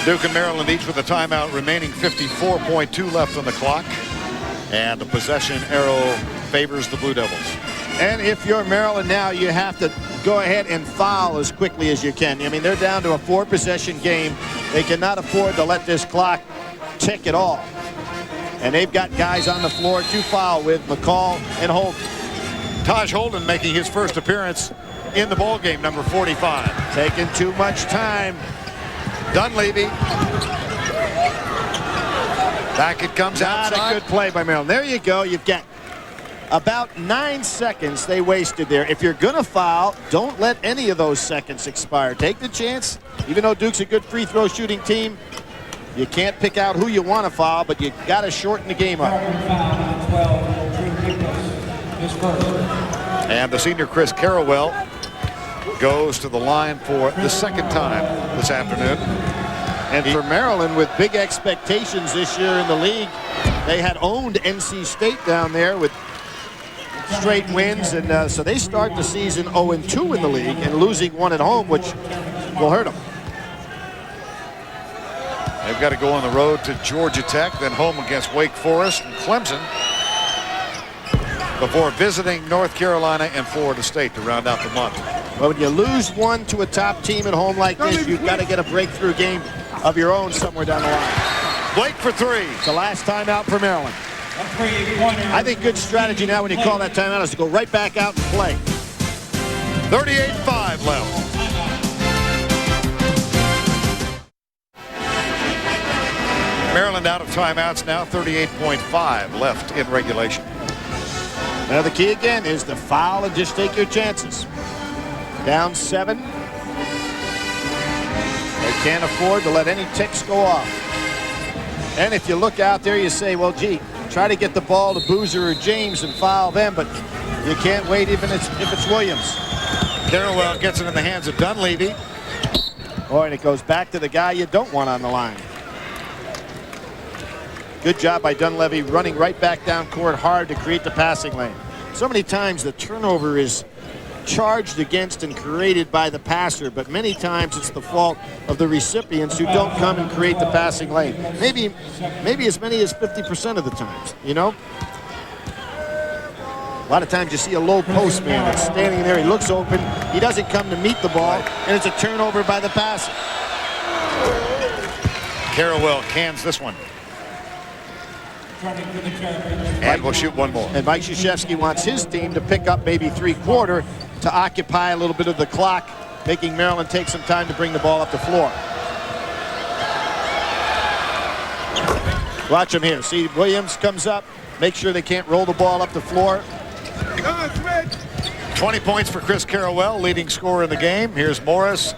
Duke and Maryland each with a timeout, remaining 54.2 left on the clock. And the possession arrow favors the Blue Devils. And if you're Maryland now, you have to go ahead and foul as quickly as you can. I mean, they're down to a 4-possession game. They cannot afford to let this clock tick at all. And they've got guys on the floor to foul with, McCall and Holden. Taj Holden making his first appearance in the ball game, number 45. Taking too much time. Dunleavy. Back it comes outside. Not a good play by Maryland. There you go. You've got about 9 seconds they wasted there. If you're going to foul, don't let any of those seconds expire. Take the chance. Even though Duke's a good free throw shooting team, you can't pick out who you want to foul, but you got to shorten the game up. And the senior Chris Carrawell goes to the line for the second time this afternoon. And for Maryland, with big expectations this year in the league, they had owned NC State down there with straight wins, and so they start the season 0-2 in the league and losing one at home, which will hurt them. They've got to go on the road to Georgia Tech, then home against Wake Forest and Clemson before visiting North Carolina and Florida State to round out the month. Well, when you lose one to a top team at home like this, you've got to get a breakthrough game of your own somewhere down the line. Blake for three. It's the last timeout for Maryland. I think good strategy now when you call that timeout is to go right back out and play. 38-5 left. Maryland out of timeouts now, 38.5 left in regulation. Now the key again is to foul and just take your chances. Down 7. They can't afford to let any ticks go off. And if you look out there, you say, well, gee, try to get the ball to Boozer or James and foul them, but you can't wait even if it's Williams. Carrawell gets it in the hands of Dunleavy. Oh, and it goes back to the guy you don't want on the line. Good job by Dunleavy running right back down court hard to create the passing lane. So many times the turnover is charged against and created by the passer, but many times it's the fault of the recipients who don't come and create the passing lane. Maybe as many as 50% of the times, you know? A lot of times you see a low post man that's standing there, he looks open, he doesn't come to meet the ball, and it's a turnover by the passer. Carrawell cans this one. And we'll shoot one more. And Mike Krzyzewski wants his team to pick up maybe 3/4 to occupy a little bit of the clock, making Maryland take some time to bring the ball up the floor. Watch him here. See, Williams comes up, make sure they can't roll the ball up the floor. 20 points for Chris Carrawell, leading scorer in the game. Here's Morris.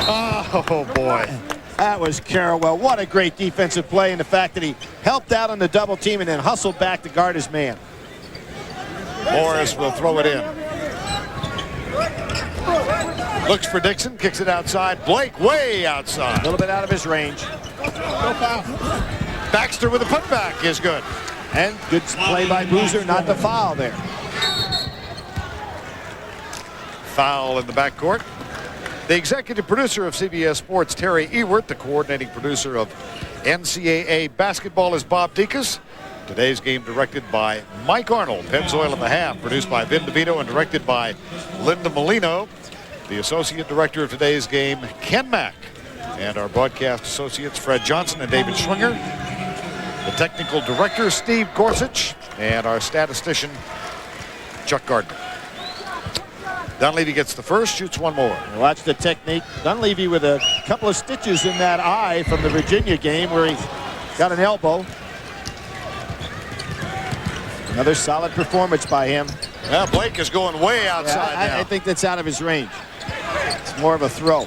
Oh, boy. That was Carrawell. What a great defensive play, and the fact that he helped out on the double team and then hustled back to guard his man. Morris will throw it in. Looks for Dixon, kicks it outside. Blake way outside. A little bit out of his range. Baxter with a putback is good. And good play by Boozer not to foul there. Foul in the backcourt. The executive producer of CBS Sports, Terry Ewert. The coordinating producer of NCAA basketball is Bob Dekas. Today's game directed by Mike Arnold. Pennzoil in the half, produced by Vin DeVito and directed by Linda Molino. The associate director of today's game, Ken Mack. And our broadcast associates, Fred Johnson and David Schwinger. The technical director, Steve Gorsuch. And our statistician, Chuck Gardner. Dunleavy gets the first, shoots one more. Watch the technique. Dunleavy with a couple of stitches in that eye from the Virginia game where he got an elbow. Another solid performance by him. Yeah, Blake is going way outside now. I think that's out of his range. It's more of a throw.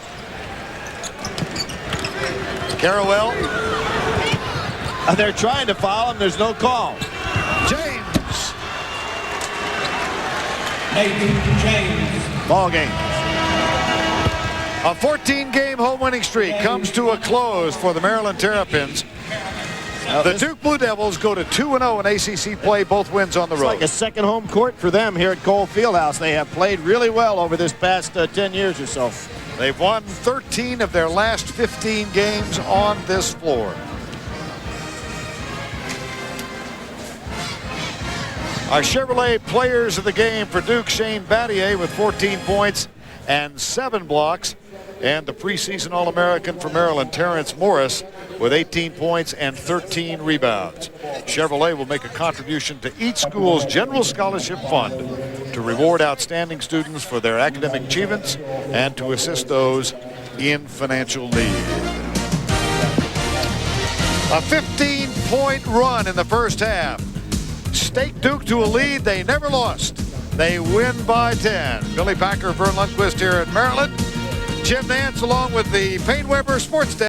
Carrawell. They're trying to foul him. There's no call. James. Nathan James. Ball game. A 14-game home winning streak comes to a close for the Maryland Terrapins. The Duke Blue Devils go to 2-0 in ACC play, both wins on the It's road. like a second home court for them here at Cole Fieldhouse. They have played really well over this past 10 years or so. They've won 13 of their last 15 games on this floor. Our Chevrolet players of the game for Duke: Shane Battier with 14 points and 7 blocks. And the preseason All-American for Maryland, Terrence Morris, with 18 points and 13 rebounds. Chevrolet will make a contribution to each school's general scholarship fund to reward outstanding students for their academic achievements and to assist those in financial need. A 15-point run in the first half. Stake Duke to a lead they never lost. They win by 10. Billy Packer, Vern Lundquist here in Maryland. Jim Nance along with the Payne Weber Sports Desk.